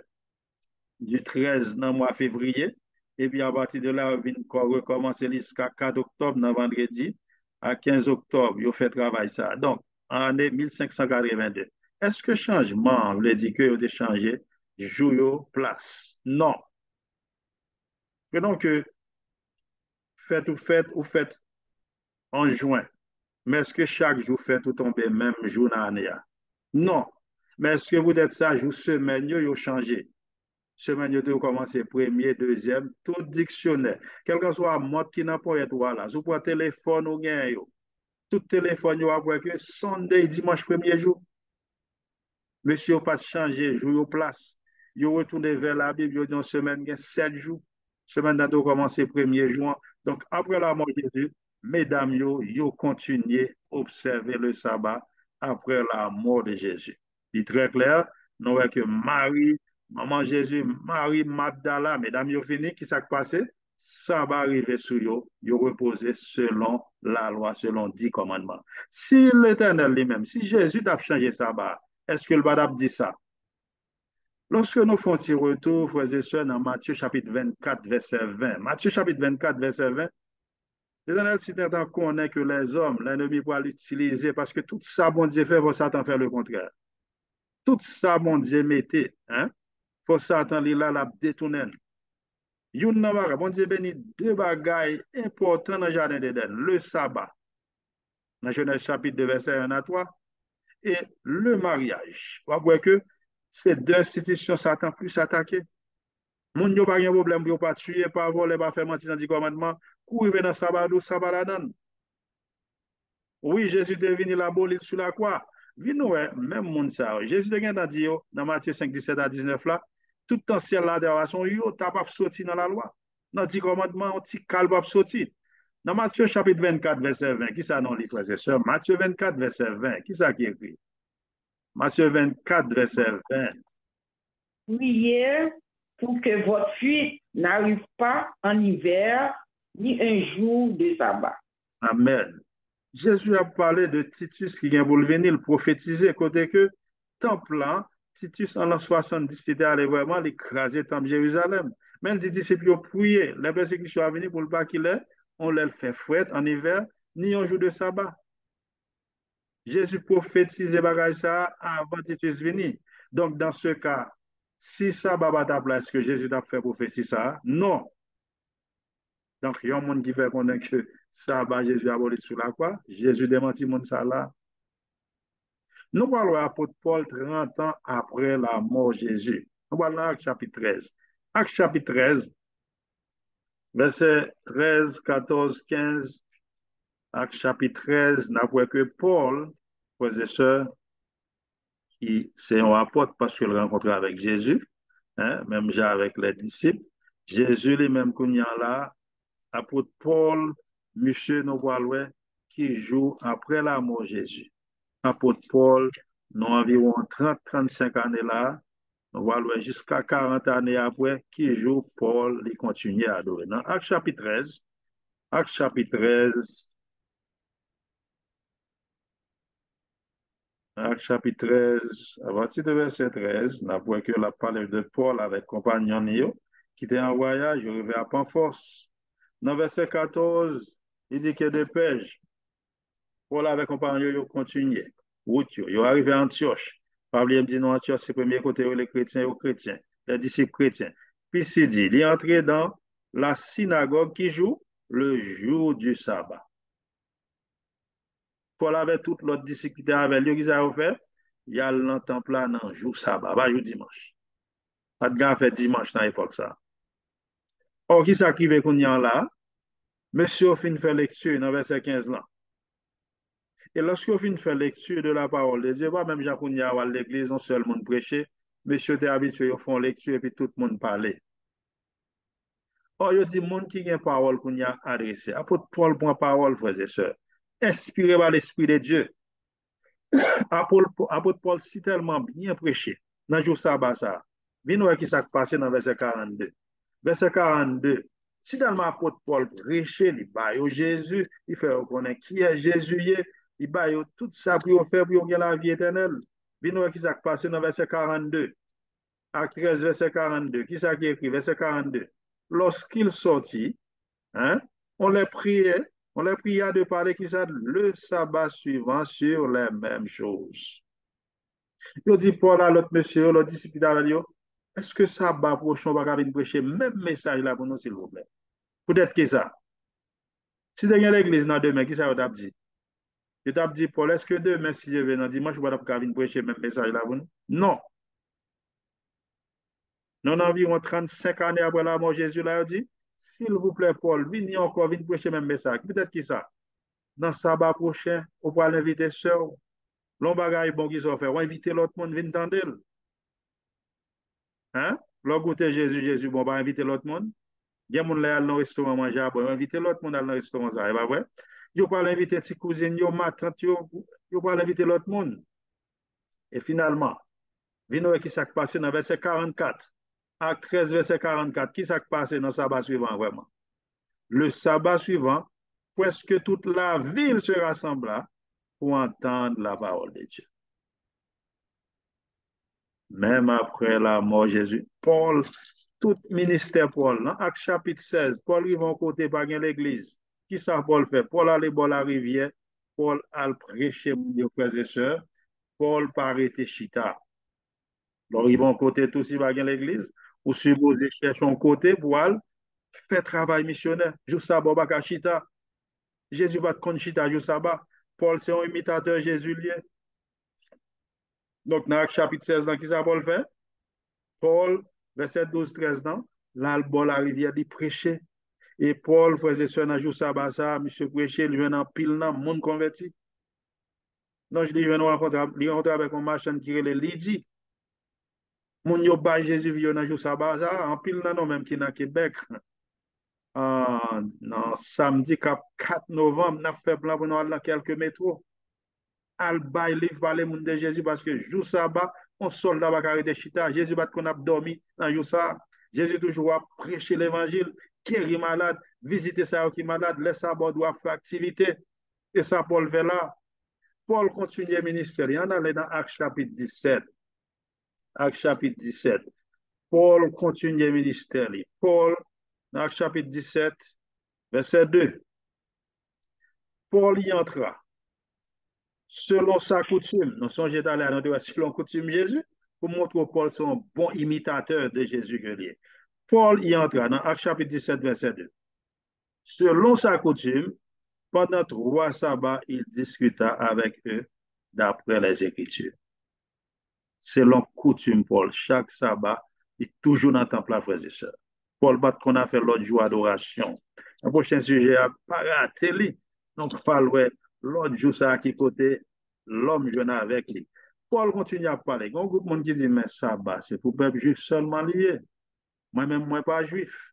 du 13 dans le mois février. Et puis à partir de là, on va recommencer jusqu'à 4 octobre, dans vendredi, à 15 octobre, il fait travail ça. Donc, en année 1582. Est-ce que changement veut dire que vous avez changé jour, place? Non. Donc, faites en juin. Mais est-ce que chaque jour fait tout tomber même jour dans l'année? Non. Mais est-ce que vous êtes ça, jour, semaine, vous avez changé? Semaine, vous commencer premier, deuxième, tout dictionnaire. Quel que soit le mode qui n'a pas été là. Si vous prenez téléphone ou gain, tout téléphone, vous avez que Sunday, dimanche, premier jour. Monsieur n'a pas changé, jour place. Vous retournez vers la Bible, vous dit semaine, 7 jours. Semaine d'ado commencer 1er juin. Donc, après la mort de Jésus, mesdames, vous continuez à observer le sabbat après la mort de Jésus. Il est très clair, nous voyons que Marie, maman Jésus, Marie Magdala, mesdames, vous fini, qui s'est passé? Ça va arriver sur vous, vous reposez selon la loi, selon 10 commandements. Si l'Éternel lui-même, si Jésus a changé sabbat, est-ce que le Badab dit ça? Lorsque nous faisons un retour, frères et sœurs, dans Matthieu chapitre 24, verset 20. Matthieu chapitre 24, verset 20, l'Éternel s'est connaît que les hommes, l'ennemi pour l'utiliser, parce que tout ça, bon Dieu fait, faut Satan faire le contraire. Tout ça, bon Dieu mettez, hein? Faut Satan, il a la détourner. Yon nan bagay, bon Dieu béni deux bagailles importants dans le jardin d'Éden. Le sabbat, dans Genèse chapitre 2, verset 1 à 3, et le mariage. On voit que c'est deux institutions Satan plus attaquées. Moun yo pas de problème pour pas tuer, pas voler, pas faire mentir dans le commandement. Courir dans le sabbat, sabbat la donne. Oui, Jésus est venu l'abolir sur la croix. Vino, même moun ça. Jésus est dit dans Matthieu 5, 17 à 19 là, tout ancien l'adoration, yo t'a pas sorti dans la loi. Dans le commandement, on t'y calme pas sorti. Dans Matthieu chapitre 24, verset 20, qui ça non les frères et sœurs? Matthieu 24, verset 20, qui ça qui écrit? Matthieu 24, verset 20. Priez pour que votre fuite n'arrive pas en hiver, ni un jour de sabbat. Amen. Jésus a parlé de Titus qui vient pour le venir, le prophétiser, côté que temple là, Titus en l'an 70, était allé vraiment l'écraser temple Jérusalem. Même les disciples ont prié, les persécutions à venir pour le pas qu'il est, on leur fait fouette en hiver, ni un jour de sabbat. Jésus prophétisait bagay ça avant Titus venir. Donc dans ce cas, si sabbat va ta place que Jésus t'a fait prophétiser ça, non. Donc il y a un monde qui fait connaître que sabbat Jésus a volé sur la croix, Jésus démentit monde ça là. Nous parlons de l'apôtre Paul 30 ans après la mort de Jésus. Nous parlons de Actes chapitre 13. Actes chapitre 13, verset 13, 14, 15. Actes chapitre 13, nous voyons que Paul, frères et sœurs, c'est un apôtre parce qu'il rencontre avec Jésus, hein, même déjà avec les disciples. Jésus, les mêmes qu'on y a là, apôtre Paul, monsieur, nous voyons qui joue après la mort de Jésus. Apôtre Paul, nous environ 30-35 années là, on va voir jusqu'à 40 années après, qui joue Paul, il continue à adorer. Dans Actes chapitre 13, Actes chapitre 13, Actes chapitre 13, à partir de verset 13, on voit que la parole de Paul avec compagnon qui était en voyage, arrivé à Pamphylie. Dans verset 14, il dit que de pêche, Paul avec compagnon, il continue. Il est arrivé à Antioche. Pablo dit non, Antioche, c'est le premier côté où les chrétiens aux chrétiens, les disciples chrétiens. Puis il dit, il est entré dans la synagogue qui joue le jour du sabbat. Paul avait tout l'autre disciple qui était avec lui, qui a fait, il y a le temple là dans le jour sabbat, pas jour dimanche. Pas de gars fait dimanche dans l'époque ça. Or, qui s'arrive qu'on y a là? Monsieur fin fait lecture dans verset 15 là. Et lorsque vous finissez faire lecture de la parole de Dieu, pas même Jacques à l'église, on seul monde prêcher, monsieur t'es habitué, ils font lecture et puis tout le monde parle. Or, il dit, monde qui a une parole qu'on y a adressée. Apôtre Paul prend parole, frères et sœurs, inspiré par l'Esprit de Dieu. Apôtre Paul si tellement bien prêché dans le jour sabbat ça. Venez qui s'est passé dans verset 42. Verset 42. Si tellement apôtre Paul prêché, il bat Jésus, il fait reconnaître qui est Jésus, il bat tout ça pour faire pour gagner la vie éternelle. Venez qui s'est passé dans verset 42. Acte 13, verset 42. Qui s'est écrit? Verset 42. Lorsqu'il sortit, hein, on les priait de parler qui ça le sabbat suivant sur les mêmes choses. Il dit Paul à l'autre monsieur, l'autre disciple d'avec est-ce que sabbat prochain va venir prêcher même message là pour nous, s'il vous plaît? Peut-être que ça. Si vous avez l'église dans demain, qui ça vous a dit? Je t'ai dit, Paul, est-ce que demain, si je viens dans dimanche, vous allez venir prêcher même message là pour nous? Non. Nous avons environ 35 années après la mort de Jésus, là, il dit, s'il vous plaît, Paul, venez encore, venez prêcher même message. Peut-être qui ça? Dans le sabbat prochain, on peut l'inviter sœur. L'on bagaille bon qu'ils ont fait. On va inviter l'autre monde, venir tendre. Hein? L'on goûte Jésus, bon, on va inviter l'autre monde. Il y a des gens qui dans le restaurant manger, on va inviter l'autre monde dans le restaurant, ça va vrai? Yo pas l'inviter tes cousines, yo ma tante, yo pas l'inviter l'autre monde. Et finalement, venez qui s'est passé dans verset 44. Acte 13, verset 44. Qui s'est passé dans le sabbat suivant, vraiment? Le sabbat suivant, presque toute la ville se rassembla pour entendre la parole de Dieu. Même après la mort de Jésus, Paul, tout ministère Paul, dans Acte chapitre 16, Paul arrive en côté par l'église. Qui ça Paul fait? Paul allait boire la rivière, Paul a prêché pour frères et sœurs, Paul pas arrêté chita. Alors ils vont côté tout si par l'église, ou supposé chercher un côté pour aller fait travail missionnaire. Jour sabbat, baka chita. Jésus va te chita jour sabbat. Paul, c'est un imitateur Jésus lié. Donc, dans le chapitre 16, dans qui ça Paul fait? Paul, verset 12-13, là, le bord la rivière, il prêchait. Et Paul faisait ça dans le jour sabbat, ça, monsieur prêchait, il vient en pile, dans le monde converti. Donc, je dis, je viens rencontrer avec un machin qui est le Lydie. Mon yo ba Jésus vient dans le jour sabbat, ça, en pile, non, même qui est dans Québec. Non, samedi 4 novembre, n'a fait plan pour nous aller dans quelques métros. Al bay livre parler monde de Jésus parce que jour sabbat, on soldat va carrer de chita, Jésus va qu'on a dormi dans jour ça. Jésus toujours a prêcher l'évangile, guérir malade, visiter ça qui malade, laisser sabbat doit faire activité. Et ça Paul fait là. Paul continue le ministère. Il y en a dans Actes chapitre 17. Actes chapitre 17. Paul continue le ministère. Paul, dans Actes chapitre 17, verset 2. Paul y entra. Selon sa coutume, nous sommes d'aller à l'endroit selon coutume Jésus, pour montrer que Paul est un bon imitateur de Jésus que lui. Paul y entra dans Actes chapitre 17, verset 2. Selon sa coutume, pendant 3 sabbats, il discuta avec eux d'après les Écritures. Selon coutume, Paul, chaque sabbat, il est toujours dans le temple, à frères et sœurs. Paul bat qu'on a fait l'autre jour d'adoration. Le prochain sujet a pas raté. Donc, il fallait l'autre jour, ça qui côté l'homme jeune avec lui. Paul continue à parler. Il y a un groupe de monde qui dit, mais sabbat, c'est pour le peuple juif seulement lié. Moi-même, moi, pas juif.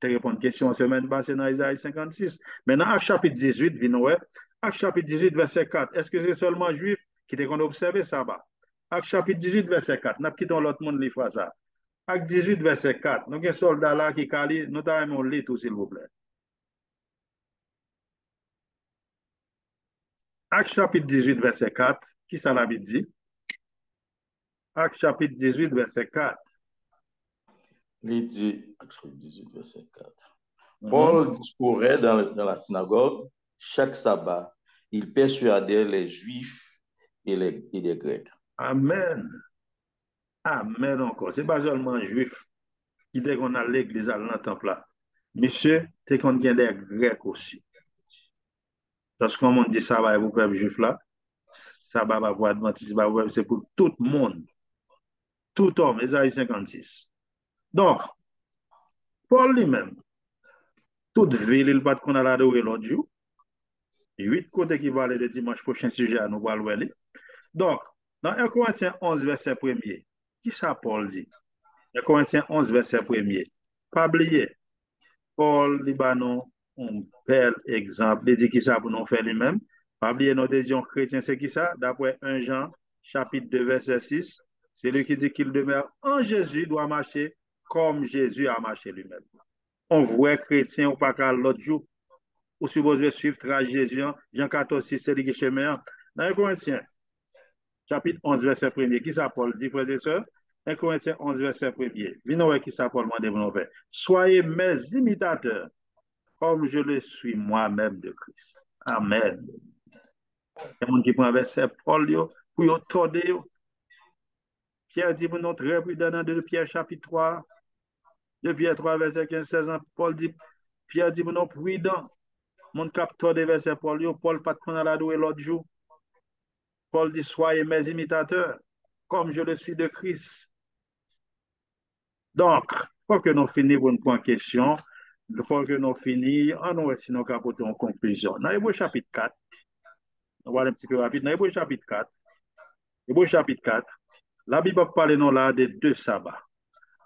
Je réponds à une question semaine passée dans Isaïe 56. Maintenant, Acte chapitre 18, Acte chapitre 18, verset 4. Est-ce que c'est seulement juif qui te qu'on observe sabbat? Acte chapitre 18, verset 4. Nous quittons l'autre monde, les ça. Acte 18, verset 4. Nous avons un soldat là qui cali, nous avons lu tout, s'il vous plaît. Acte chapitre 18, verset 4. Qui ça la Bible dit? Acte chapitre 18, verset 4. Il dit, Acte chapitre 18, verset 4. Paul discourait dans la synagogue chaque sabbat. Il persuadait les Juifs et les Grecs. Amen. Amen encore. Ce n'est pas seulement juif qui dès qu'on a l'église à l'entendre là. Monsieur, c'est qu'on a des Grecs aussi. Parce qu'on on dit ça va pour le peuple juif là, ça va pour Adventiste, c'est pour tout le monde. Tout homme, Isaïe 56. Donc, Paul lui-même, toute ville, il va qu'on a adoré l'autre jour. 8 côtés qui vont aller le dimanche prochain sujet à nous voir. Donc, dans 1 Corinthiens 11, verset 1er, qui ça Paul dit? 1 Corinthiens 11, verset 1er. Pas oublier, Paul Libanon, un bel exemple, il dit qui ça pour nous faire lui-même. Pas oublier notre décision chrétien, c'est qui ça? D'après 1 Jean, chapitre 2, verset 6, c'est lui qui dit qu'il demeure en Jésus, doit marcher comme Jésus a marché lui-même. On voit chrétien ou pas qu'à l'autre jour, ou supposé suivre trace Jésus, Jean 14, 6, c'est lui qui est chemin. Dans 1 Corinthiens, chapitre 11, verset 1er, qui ça Paul dit, frères et sœurs? 1 Corinthiens 11, verset 1er. Venez qui ça Paul m'a dit, soyez mes imitateurs, comme je le suis moi-même de Christ. Amen. Il y a des gens qui prennent verset Paul pour y torder. Pierre dit, nous très prudent de Pierre chapitre 3, de Pierre 3, verset 15-16 ans. Paul dit, Pierre dit, nous prudent. Mon capteur de verset Paul, Paul pas de prendre la douée l'autre jour. Paul dit, soyez mes imitateurs, comme je le suis de Christ. Donc, il faut que nous finissions pour une première question. Il faut que nous finissions. Nous sinon capoter en conclusion. Dans Hébreux chapitre 4, on va aller un petit peu rapide. Dans Hébreux chapitre 4, la Bible parle non là de 2 sabbats.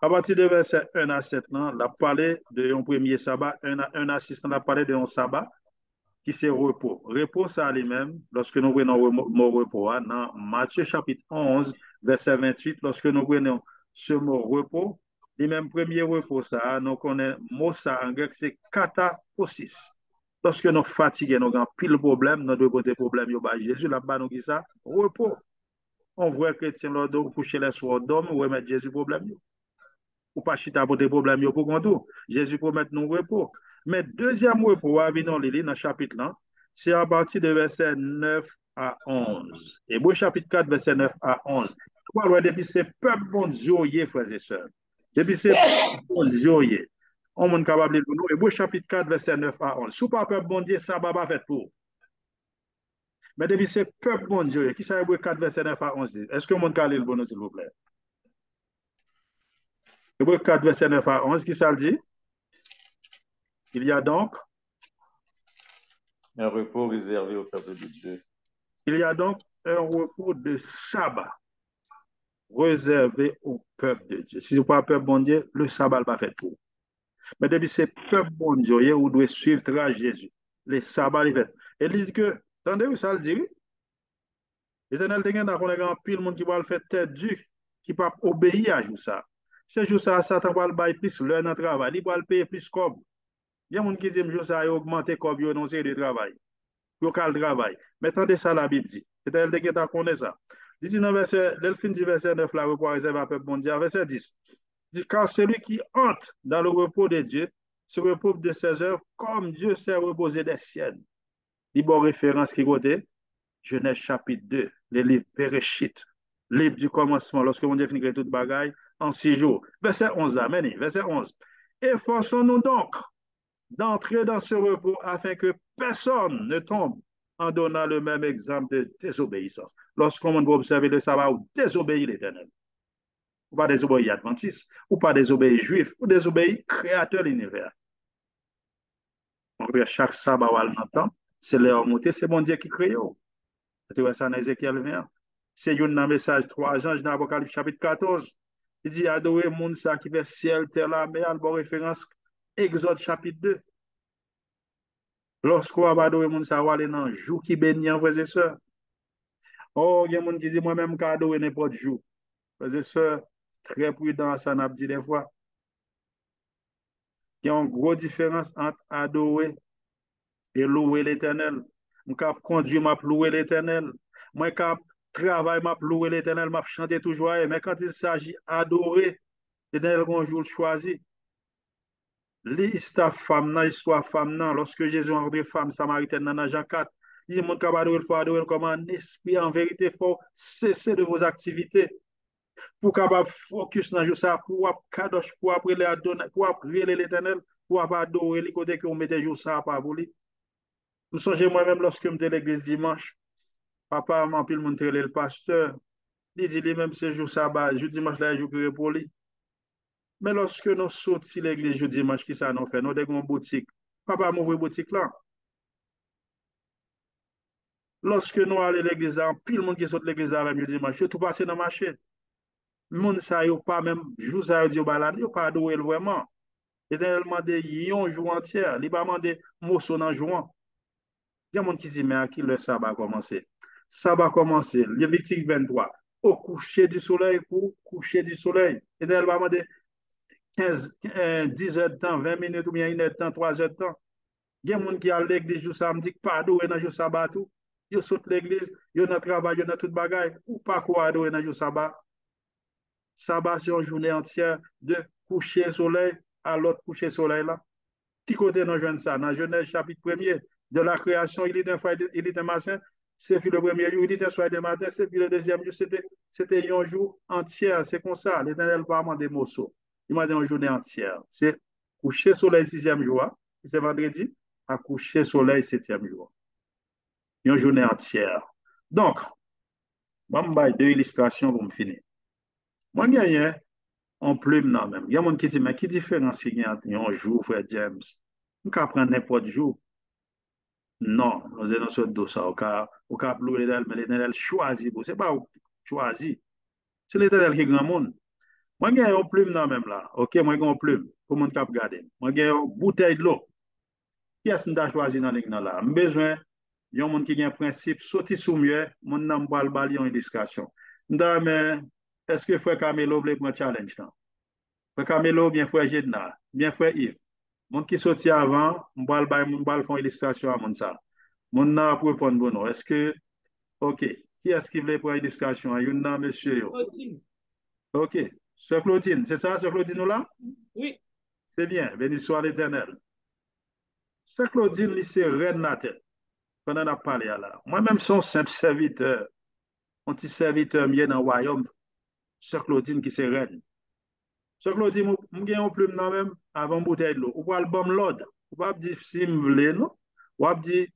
À partir de verset 1 à 7, la parle de un premier sabbat, 1 à 6, on a parlé de un sabbat qui c'est repos. Repos, ça lui-même, lorsque nous prenons le repos, dans Matthieu chapitre 11, verset 28, lorsque nous prenons ce mot repos, le même premier repos, ça, nous connaissons le mot ça en grec, c'est kataposis. Lorsque nous fatigués, nous avons pile problème, nous devons des problèmes, Jésus, là-bas, nous disons ça, repos. On voit chrétien, là, coucher les soirs, dormir, ou remettre Jésus problème. Ou pas chita pour des problèmes, pour qu'on tout. Jésus promet nous repos. Mais deuxième repos, dans le chapitre là, c'est à partir de verset 9 à 11. Et bon, chapitre 4, verset 9 à 11. Depuis c'est peuple bon Dieu, frères et sœurs. Depuis c'est peuple bon Dieu. On est capable de lire pour nous. Hébreu chapitre 4, verset 9 à 11. Sous pas peuple bon Dieu, ça va pas fait pour. Mais depuis c'est peuple bon Dieu, qui ça Hébreu 4, verset 9 à 11 dit? Est-ce que mon cas lire pour nous, s'il vous plaît? Hébreu 4, verset 9 à 11, qui ça le dit? Il y a donc un repos réservé au peuple de Dieu. Il y a donc un repos de sabbat réservé au peuple de Dieu. Si ce n'est pas un peuple bon Dieu, le sabbat n'est pas fait pour. Mais depuis c'est peuple bon Dieu, vous devez suivre trace Jésus. Le sabbat est fait. Et il dit que, attendez, ça le dit, l'Éternel te gagne, on a un pile monde qui va le faire tête dure, qui va obéir à jour ça. Ce jour ça, Satan va le bailler plus l'heure dans le travail, il va le payer plus comme. Il y a des gens qui disent que ça a augmenté comme il a annoncé le travail. Pour le travail. Mais attendez ça, la Bible dit. C'est-à-dire que connaît ça. Il dit dans verset, fin du verset 9, la repos réservé à peuple mondial, verset 10. Il dit, car celui qui entre dans le repos de Dieu se repose de ses œuvres comme Dieu s'est reposé des siennes. Il y a une référence qui côté Genèse chapitre 2, le livre Bereshit, livre du commencement, lorsque mon Dieu finit toute bagaille en 6 jours. Verset 11, amen. Verset 11. Efforçons-nous donc d'entrer dans ce repos afin que personne ne tombe en donnant le même exemple de désobéissance. Lorsqu'on va observer le sabbat ou désobéir l'Éternel, ou pas désobéir Adventiste, ou pas désobéir Juif, ou désobéir Créateur de l'univers. Chaque sabbat ou l'entend, c'est leur montée, c'est mon Dieu qui crée. Tu vois ça dans Ézéchiel 20. C'est un message 3 anges dans l'Apocalypse chapitre 14. Il dit adorer mon ça qui fait ciel, terre, la mer, bonne référence Exode chapitre 2. Lorsqu'on va adorer mon ça, on va aller dans le jour qui bénit en frères et sœurs. Oh, il y a des gens qui disent moi-même qu'à adorer n'importe jour. Frères et sœurs, très prudent, ça n'a pas dit des fois. Il y a une grosse différence entre adorer et louer l'Éternel. Je peux conduire, je louer l'Éternel. Moi, je travaille, je louer l'Éternel, je chanter toujours. Mais quand il s'agit d'adorer, l'Éternel, un jour le choisit. L'histoire femme, lorsque Jésus a rencontré femme samaritaine dans Jean 4, il dit, mon camarade, il faut adorer comme un esprit. En vérité, il faut cesser de vos activités pour capable focus dans ça, pour kadosh, pour après l'Éternel, pour adorer les côtés que vous mettez jour ça pas pour lui. Je me souviens moi-même lorsque je suis à l'église dimanche, papa m'a appelé le pasteur, il dit lui-même ce jour sabbat, je dimanche là, je jour pour lui. Mais lorsque nous sortis l'église jeudi dimanche, qui ça nous fait? Nous avons une boutique. Papa m'a ouvert boutique là. Lorsque nous allons à l'église, pile monde qui sort de l'église avec jeudi dimanche, tout passé dans le marché. Moun ça yo pas même jour ça yo di balade, yo pas adoré vraiment. Il a demandé un jour entier, il pas demandé morceau dans jour. Il y a des gens qui disent mais à qui le sabbat a commencé? Sabbat a commencé, Lévitique 23, au coucher du soleil pour coucher du soleil. Il a demandé 10 heures de temps, 20 minutes ou bien 1 heure de temps, 3 heures de temps. Il y a des gens qui à l'église jour samedi, pas adorer dans jour sabbat tout. Ils sautent l'église, ils ont travail, ils ont tout bagaille, ou pas quoi adorer dans jour sabbat. Sabbat, c'est une journée entière de coucher soleil à l'autre coucher soleil là. Qui côté nous joignent ça? Dans Genèse chapitre 1er, de la création, il est un soir, il est un matin, c'est puis le premier jour, il est un soir de matin, c'est puis le deuxième jour, c'était un jour entier, c'est comme ça. L'Éternel va demander morceaux. Il m'a dit une journée entière. C'est coucher soleil sixième jour, c'est vendredi, à coucher soleil septième jour. Une journée entière. Donc, je vais vous deux illustrations pour me finir. Moi, je on plume non même. Il y a des gens qui disent, mais qui différence il y a un jour, frère James? On peut prendre n'importe jour. Non, nous allons sur dos ça. Au cas où l'Éternel, mais l'Éternel choisit. Ce n'est pas choisi. C'est l'Éternel qui est grand monde. Moi, j'ai un plume non même là. Ok, moi, j'ai un plume pour mon cap garder. Moi, j'ai une bouteille de l'eau. Qui est-ce que choisi dans l'église là? J'ai besoin il y a un monde qui a un principe, sorti sous mieux, mon nom va le balayer en éducation. Mais est-ce que frère Camelo voulait prendre challenge là? Frère Camelo, bien frère Jedna, bien frère Yves. Mon qui sorti avant, on va le faire une illustration à mon ça. Mon nom pour répondre bon. Est-ce que, ok, qui est-ce qui voulait prendre une illustration? Il y a un nom, monsieur. Claudine. Ok, Sœur Claudine, c'est ça, Sœur Claudine, nous là? Oui. C'est bien, béni soit l'Éternel. Sœur Claudine, c'est reine la tête. Pendant qu'on a parlé là. Moi-même, son simple serviteur, un petit serviteur bien dans le royaume, Sœur Claudine qui c'est reine. Ce que dit, je gagne un plume dans même avant bouteille de l'eau. Ou pas le bon l'ordre. Ou pas dire si je veux, non? Ou pas dire,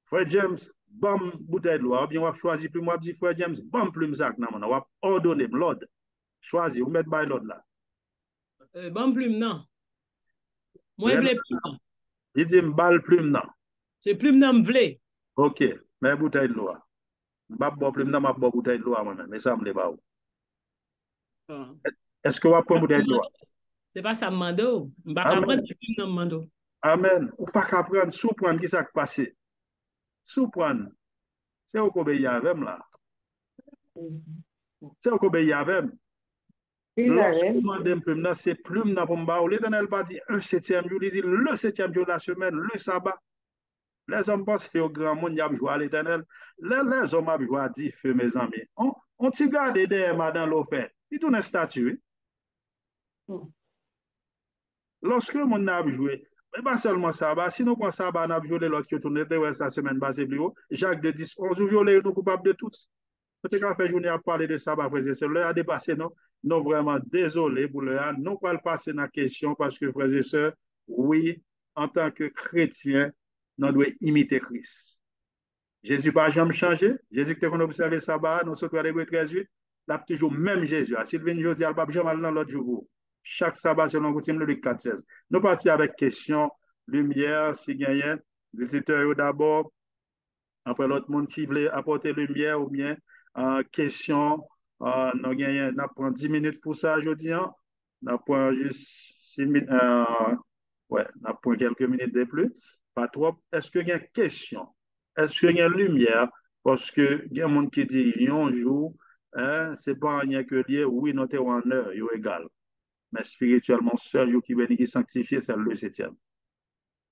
frère James, bon bouteille de l'eau. Ou bien, on va choisir plume. Ou pas dire, frère James, bon plume sac. Non, on va ordonner l'ordre. Choisir, ou mettre by l'ordre là. Bon plume, non. Moi, je Rien, voulais plume, non. il dit, m'bal plume, non. C'est plume, non, je voulais. Ok, mais bouteille de l'eau. M'bal bon plume, non, m'bal bouteille de l'eau, moi-même. Mais ça, me l'est pas. Ah. Est-ce que vous avez bouteille de l'eau? C'est pas ça, mando. Je ne vais pas Amen. prendre plume, non, mando. Amen. Ou pas qu'à prendre, sous prendre, qui s'est passé? Sous prendre. C'est au obéir avec là. C'est au obéir avec. Lorsque vous demandez un plume, c'est plume pour me l'éternel pas dit un septième jour, il dit le septième jour de la semaine, le sabbat. Les hommes pensent au grand monde, ils ont joué à l'éternel. Les hommes ont joué à 10 feux, mes amis. On t'y garde derrière madame l'offert. Il tourne un statut. Lorsque mon a joué, mais pas seulement sabbat, si nous prenons sabbat, on a joué l'autre qui tourne sa semaine basée plus haut. Jacques de 10, 11 violé, nous coupables de tout. Peut-être qu'à faire journée à parler de sabbat, frères et sœurs, l'heure a dépassé, non? Non, vraiment désolé pour l'heure. Non, pas le passer dans la question parce que, frères et sœurs, oui, en tant que chrétien, nous devons imiter Christ. Jésus n'a jamais changé. Jésus qui a observé le sabbat, nous sommes à l'Hébreu 13:8, il a toujours même Jésus. Sylvain Jodi, il n'a jamais dans l'autre jour. Chaque sabbat, selon Coutume, le Luc 4:16. Nous partons avec question, lumière, si gagnant, visiteur d'abord, après l'autre monde qui voulait apporter lumière ou bien question, nous gagnons, nous prenons 10 minutes pour ça aujourd'hui. Nous prenons juste 6 minutes, ouais, nous prenons quelques minutes de plus. Pas trop. Est-ce qu'il y a une question? Est-ce qu'il y a une lumière? Parce que il y a des gens qui disent un jour, hein, c'est pas rien que lié, oui, nous sommes en heure, c'est égal. Mais spirituellement, seul jour qui bénit, qui sanctifie, c'est le septième.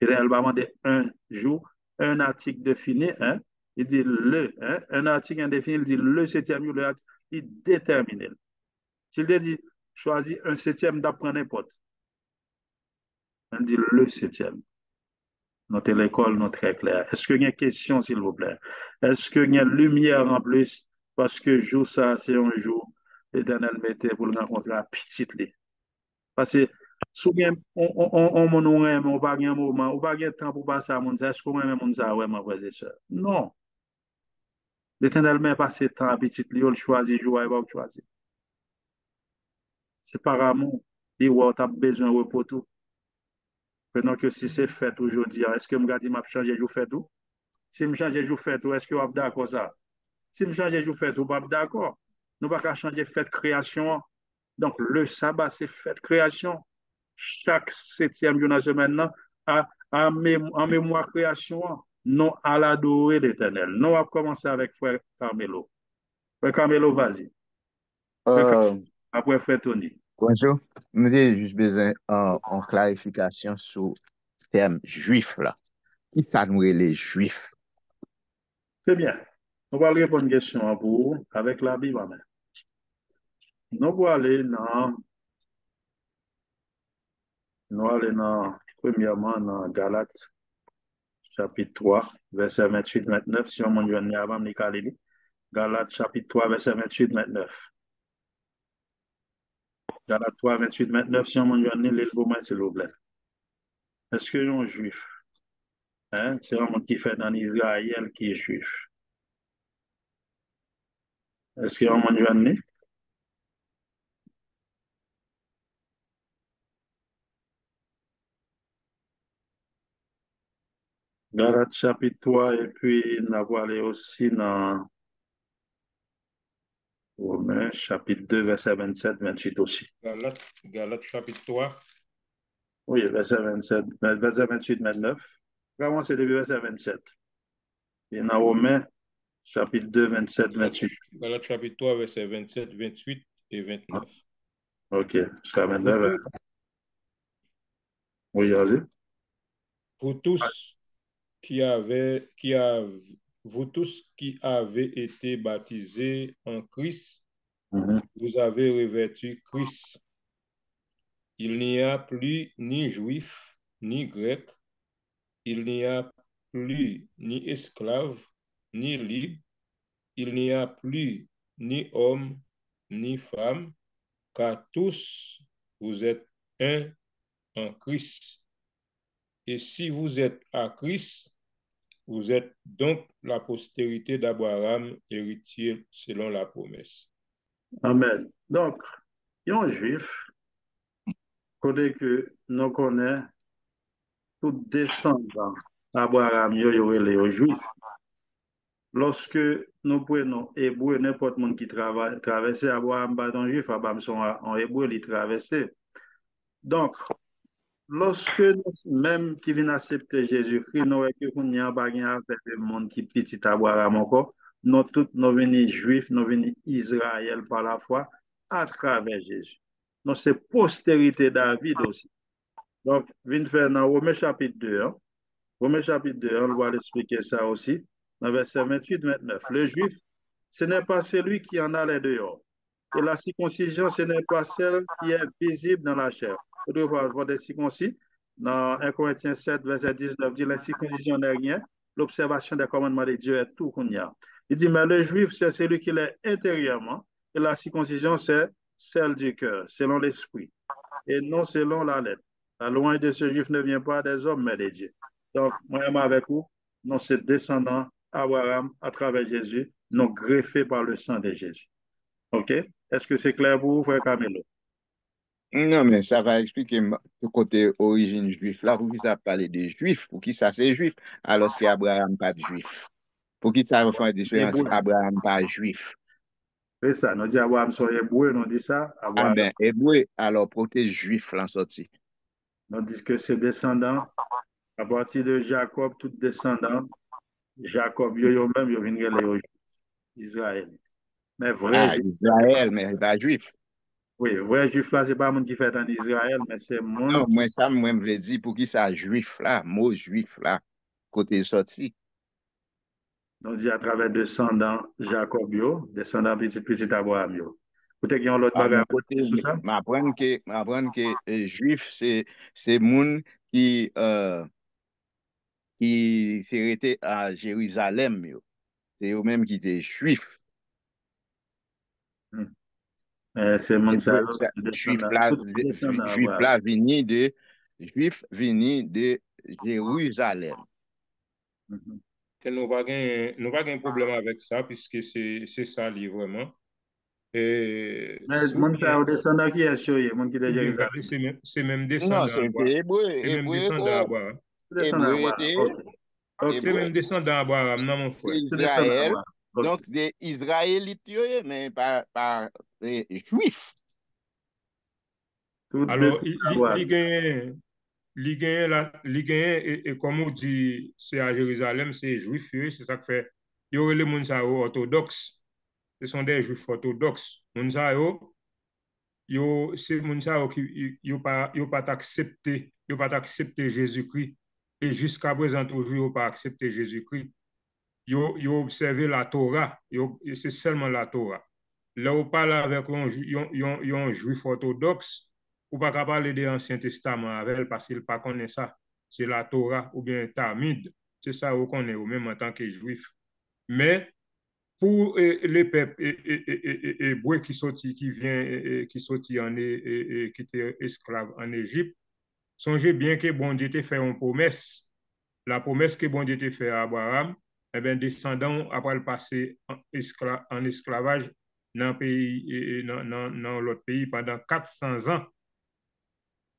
Et là, elle va demander un jour, un article défini, hein, il dit le, hein, un article indéfini, il dit le septième jour, le article, il détermine. S'il dit, choisis un septième d'apprendre n'importe, il dit le septième. Notre école, notre très clair. Est-ce qu'il y a une question, s'il vous plaît? Est-ce qu'il y a lumière en plus? Parce que jour ça, c'est un jour, l'éternel mettait pour le rencontrer à petite. Parce que souvent, on aime, on pas un moment, on pas un temps pour passer à mon est-ce qu'on aime mon ouais, ma frère et soeur? Non. L'éternel met pas temps à petit, il le choisit, joie, il va choisir. C'est par amour. Il va avoir besoin de repos tout. Pendant que si c'est fait aujourd'hui, est-ce que je me m'a changé jour fait tout? Si je change jour fait tout, est-ce que vous êtes d'accord ça? Si je change jour fait tout, vous êtes d'accord? Nous ne pouvons pas changer fait création. Donc, le sabbat, c'est fait création. Chaque septième jour de la semaine, en mémoire création, non à l'adorer l'éternel. Nous allons commencer avec Frère Carmelo. Frère Carmelo, vas-y. Après Frère Tony. Bonjour. J'ai juste besoin en clarification sur le terme juif là. Qui ça nous est les juifs? C'est bien. On va répondre à une question à vous avec la Bible. Nous allons aller premièrement dans Galates, chapitre 3, verset 28-29. Si on m'en dit avant, Galates, chapitre 3, verset 28-29. Galates 3, 28-29. Si on m'en dit, lisez-vous, s'il vous plaît. Est-ce que un juif, hein, c'est un monde qui fait en Israël qui est juif? Est-ce qu'il y a un monde qui Galates chapitre 3, et puis nous allons aller aussi dans Romains chapitre 2, verset 27-28 aussi. Galates chapitre 3. Oui, verset 27, verset 28-29. Vraiment, c'est depuis verset 27. Et dans Romains chapitre 2, 27-28. Galates chapitre 3, verset 27, 28 et 29. Ok, jusqu'à maintenant. Oui, allez. Vous tous vous tous qui avez été baptisés en Christ, vous avez revêtu Christ. Il n'y a plus ni juif, ni grec. Il n'y a plus ni esclave, ni libre. Il n'y a plus ni homme, ni femme, car tous vous êtes un en Christ. Et si vous êtes à Christ, vous êtes donc la postérité d'Abraham, héritier selon la promesse. Amen. Donc, il y a un juif, côté que nous connaissons tout descendant Abraham, il y a les juifs. Lorsque nous prenons hébreu, n'importe monde qui traverse Abraham, pas un juif, Abraham sont en hébreu, il traverse. Donc, lorsque même qui vient accepter Jésus-Christ, nous n'y a pas de monde qui est petit Abraham encore. Nous tous, nous venons juifs, nous venons Israël par la foi à travers Jésus. Donc, c'est postérité David aussi. Donc, viens faire dans Romains chapitre 2. Hein. Romains chapitre 2, on va expliquer ça aussi. Dans verset 28-29. Le juif, ce n'est pas celui qui en a les dehors. Et la circoncision, ce n'est pas celle qui est visible dans la chair. Vous devez voir des circoncis. Dans 1 Corinthiens 7, verset 19, dit la circoncision n'est rien. L'observation des commandements de Dieu est tout qu'on y a. Il dit, mais le juif, c'est celui qui l'est intérieurement. Et la circoncision, c'est celle du cœur, selon l'esprit. Et non selon la lettre. La loi de ce juif ne vient pas des hommes, mais des dieux. Donc, moi-même avec vous, nous sommes descendants Abraham à travers Jésus, nous greffés par le sang de Jésus. OK? Est-ce que c'est clair pour vous, frère Camilo? Non, mais ça va expliquer le côté origine juif là. Pour qui ça parle des juifs? Pour qui ça c'est juif? Alors c'est Abraham pas de juif. Pour qui ça fait une différence? Hébreu. Abraham pas juif. C'est ça, nous disons Abraham sont hébreux, nous disons ça. Ah Abraham, ben, hébreu, alors pour tes juifs là sorti. nous disons que c'est descendant à partir de Jacob, tout descendant. Jacob, même, yo viennent les Israël. Mais vrai Ah, juif, Israël, mais pas juif. oui, vrai juif là, c'est pas monde qui fait en Israël, mais c'est monde Non, qui, moi ça, moi me dit pour qui ça juif là, mot juif là, côté sorti. nous dit à travers descendant Jacob, descendant petit Abraham. Peut-être qu'il y a un autre Ah, bagage mon à côté, dire sur ça? m'apprendre que juif, c'est moun qui s'est resté à Jérusalem, yo. C'est eux-mêmes qui étaient juifs. Hmm. C'est monde ça, Juif descendant, là, tout descendant juif Abraham. là juif vini de Jérusalem. Mhm. Et nous n'avons pas un problème avec ça, puisque c'est ça, vraiment. Et Mais monde ça, descendant qui est choyé, monde qui est de ou bien Jérusalem. regardez, c'est même Non, descendant c'était C'est même descendant Abraham. Descendant hébreu Abraham, était, ok. Ok, C'est hébreu, même descendant Abraham, non, mon frère. c'est descendant Israël, Abraham. Ok. donc des Israélites, mais pas juifs. Tout Alors, descendant Abraham. il gagne, et comme on dit, c'est à Jérusalem, c'est juif, c'est ça que fait. Il y aurait les gens orthodoxes. Ce sont des juifs orthodoxes. Les gens, c'est les gens qui n'ont pas accepté Jésus-Christ. Et jusqu'à présent, toujours, ils n'ont pas accepté Jésus-Christ. Ils ont observé la Torah. C'est seulement la Torah. Là, on parle avec un juif orthodoxe, ou pas qu'à parler de l'Ancien Testament avec elle parce qu'il pas connaît ça. C'est la Torah ou bien Talmud. C'est ça qu'on connaît, ou même en tant que juif. Mais pour les peuples hébreux qui sorti qui étaient esclaves en Égypte, songez bien que bon Dieu t'a fait une promesse. La promesse que bon Dieu t'a fait à Abraham, eh bien, descendants après le passé en esclavage dans l'autre pays pendant 400 ans.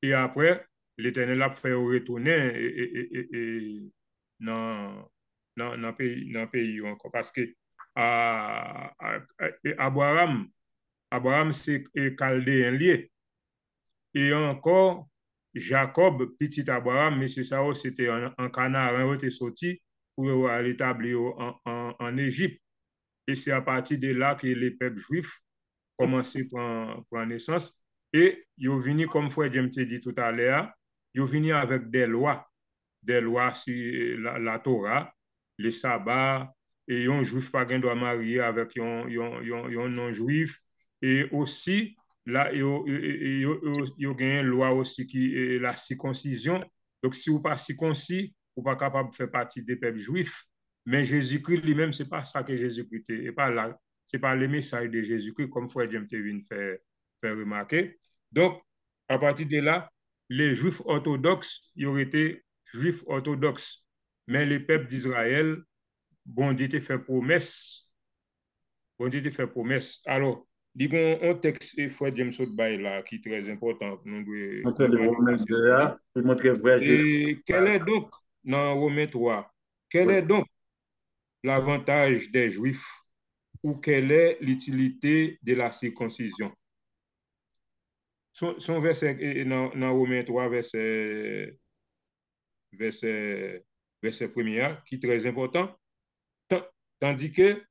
Et après, l'Éternel a fait retourner dans le pays encore. Parce que Abraham, c'est Chaldéen lié. Et encore, Jacob, petit Abraham, mais c'est ça, c'était un canard, qui était sorti pour aller établir en Égypte. Et c'est à partir de là que les peuples juifs commençaient à prendre naissance. Et ils sont venus, comme frère James t'a dit tout à l'heure, ils sont venus avec des lois sur la Torah, les sabbats, et un juif pas doit marier avec un non-juif. Et aussi, là, il y a une loi aussi qui est la circoncision. Donc, si vous n'êtes pas circoncis, vous n'êtes pas capable de faire partie des peuples juifs. Mais Jésus-Christ lui-même, ce n'est pas ça que Jésus-Christ est. Ce n'est pas le message de Jésus-Christ, comme frère James Tevin fait remarquer. Donc, à partir de là, les Juifs orthodoxes, ils auraient été Juifs orthodoxes. Mais les peuples d'Israël, bon Dieu t'a fait promesse. Bon Dieu t'a fait promesse. Alors, disons, un texte, et Frère James Otbay là, qui est très important. Montrez les Romains 2, et montrez vrai juif. Et quel est donc, dans Romains 3, quel est donc l'avantage des Juifs ou quelle est l'utilité de la circoncision? Son verset dans Romains 3, verset 1er, qui est très important. Tandis que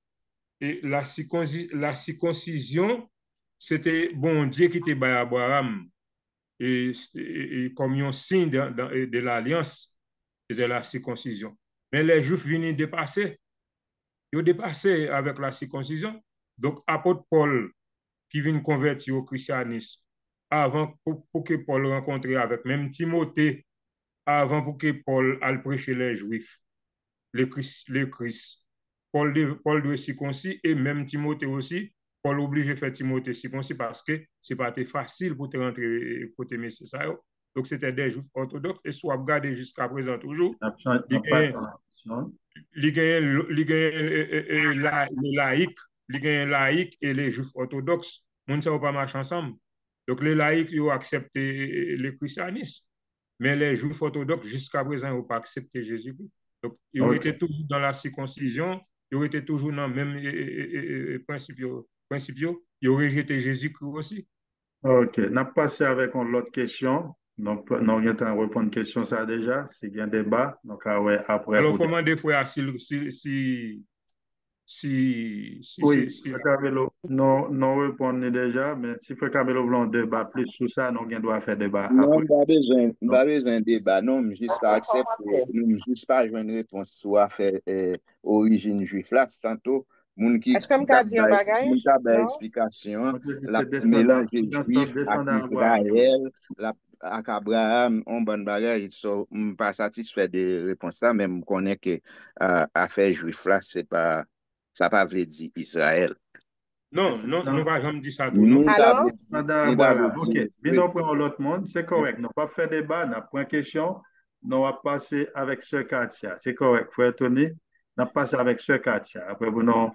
la circoncision, c'était bon Dieu qui était à Abraham et comme un signe de l'alliance et de la circoncision. Mais les Juifs viennent dépasser. Ils ont dépassé avec la circoncision. Donc, apôtre Paul, qui vient convertir au christianisme, avant pour que Paul rencontre avec même Timothée, avant pour que Paul aille prêcher les Juifs, les Christ. Paul doit circoncis et même Timothée aussi. Paul oblige de faire Timothée circoncis parce que ce n'est pas facile pour te rentrer côté Messie. Donc, c'était des Juifs orthodoxes et soit regardé jusqu'à présent toujours. Les laïcs et les Juifs orthodoxes, on ne pas marcher ensemble. Donc, les laïcs, ils ont accepté le christianisme, mais les Juifs orthodoxes, jusqu'à présent, ils n'ont pas accepté Jésus-Christ. Donc, ils ont été toujours dans la circoncision, ils ont été toujours dans le même principe, ils ont rejeté Jésus-Christ aussi. Ok, n'a passé avec l'autre question. Donc, nous allons répondre à une question ça déjà, s'il y a un débat. Donc, ouais, après. Alors, comment des fois, oui, Camilo, nous répondons déjà, mais si Frère Camilo veut un débat plus sur ça, nous doit faire débat Non, après. pas besoin de débat. Non, juste pas accepter, juste pas jouer une réponse sur l'affaire origine juive là. Tantôt, moun qui Est-ce que je dit un bagage? moun ta ba Non? explication, la C'est mélange descendant juif avec d'Abraham. Israël, avec Abraham, on bon bagage, so, pas satisfait de réponse ça, mais je connais que affaire juif là, c'est pas, ça pas veut dire Israël. Non, nous pas jamais dit ça tout. Nous Alors? Ok, mais nous prenons l'autre monde, c'est correct. Nous pas fait débat, nous pas question. Nous va passer avec ce Katia. C'est correct, frère Tony. Nous passé avec ce Katia. Après, nous prenons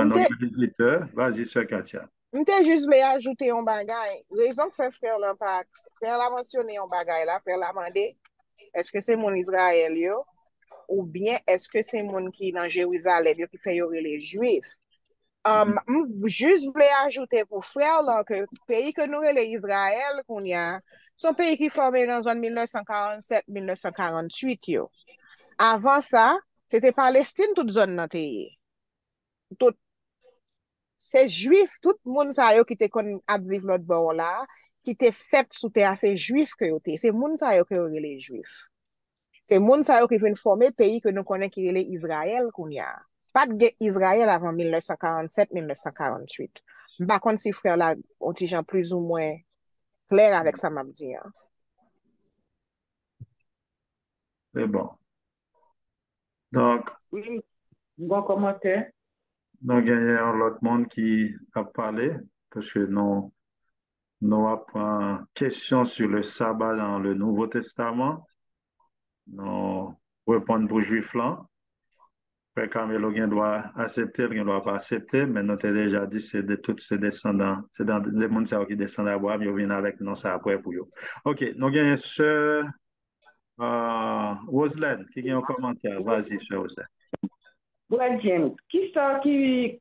notre visiteur. Vas-y, ce Katia. Je te juste voulais ajouter un bagage. Raison que frère l'a pas, frère l'a mentionné un bagage là, frère l'a demandé, est-ce que c'est mon Israël yo, ou bien est-ce que c'est mon qui dans Jérusalem yo qui fait yorer les Juifs? Juste voulais ajouter pour frère là que le pays que nous les Israël qu'on y a, son pays qui formé dans en 1947-1948 yo. Avant ça, c'était Palestine toute zone dans pays. Tout c'est juif, tout le monde sa yo qui te kon ap viv l'autre bord là, qui te fait sous terre, c'est juif que yo te. C'est moun sa yo que yo les juifs. C'est moun sa yo qui vient former pays que nous connaissons qui est Israël qu'on y a. Pas de Israël avant 1947-1948. Par contre, si frère là, on gens plus ou moins clair avec ça m'a dit. Hein. C'est bon. Donc, Oui, bon commentaire. nous gagnons l'autre monde qui a parlé, parce que nous apprenons question sur le sabbat dans le Nouveau Testament. Nous répondons pour Juifs là. Frère Camilo doit accepter, il ne doit pas accepter, mais nous avons déjà dit c'est de tous ces descendants, c'est dans les gens qui descendent d'Abraham, ils viennent avec nous, ça après pour eux. Ok, nous avons sœur Roselaine qui a un commentaire. Vas-y, sœur Roselaine. Ouais, James, qui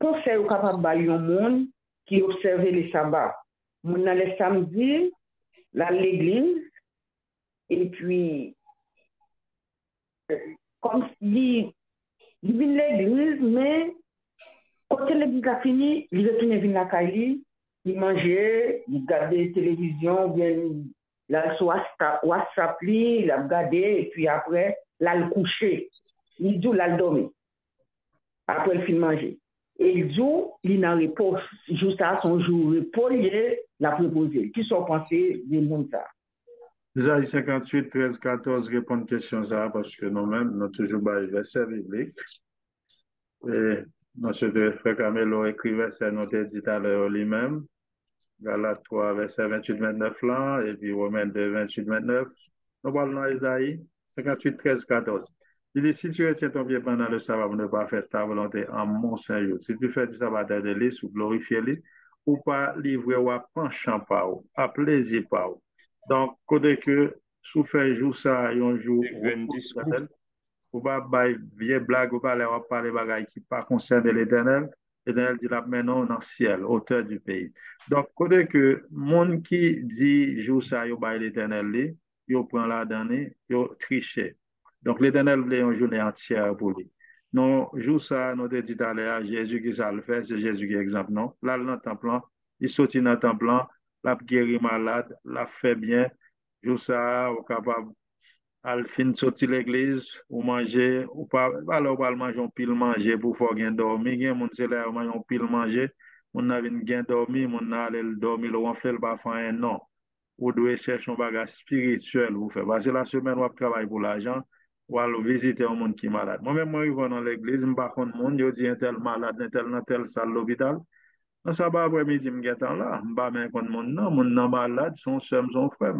conseille au capable de un monde qui observe les sabbats? Moun dans les samedis, l'église, et puis, comme si il vient l'église, mais quand l'église a fini, il retourne venir la caille, il mangeait, il regardait la télévision, bien, là, sur WhatsApp, il a regardé, et puis après, là, il couché. Il dit, là, il dormait. Après, il finit manger. Et il dit, il a repos, juste à son jour repos, il l'a proposé. Qui sont pensés des monde ça? Isaïe 58, 13, 14 répond à question ça parce que nous-mêmes, nous toujours le verset biblique. Et notre frère Camelo écrivait ça, nous dit à l'heure lui-même. Galates 3, verset 28-29 là, et puis Romains 2, 28-29. Nous parlons dans Isaïe 58, 13, 14. Il dit, si tu retiens ton pied pendant le sabbat pour ne pas faire ta volonté en mon Seigneur, si tu fais du sabbat de l'île ou glorifier-le, ou pas livrer ou à penchant par ou, à plaisir par ou. Donc, côté que, sous fait jour ça, un jour, Divin discours. ou pas bailler vieille blague, ou pas leur parler bagaille qui pas concerne l'Éternel. L'Éternel dit là maintenant dans le ciel, hauteur du pays. Donc, côté que monde qui dit jour ça, yo bail l'Éternel li, yo prend la donnée, yo triché. Donc, l'Éternel voulait une journée entière pour lui. Non, jour ça, nous te dit à l'heure, Jésus qui ça le fait, c'est Jésus qui est exemple, non? Là, dans le temple, il sortit dans le temple, l'a guéri malade, l'a fait bien. Jour ça, au capable al fin sorti l'église, ou manger, ou pas, alors pas manger un pile manger pour faire bien dormir, gen moun se là manger un pile manger, moun n'a vinn bien dormir, moun n'a aller dormir, ou enfler pas faire non. Ou doit chercher un bagage spirituel pour faire. Parce que la semaine où travaille pour l'argent, ou aller visiter un monde qui est malade. Moi-même, moi, je vais dans l'église, je ne sais pas monde, je dis un tel malade, un tel dans telle salle de l'hôpital. Dans ce bas après-midi, je suis là, je ne sais pas monde non malade, son soeur, son frère.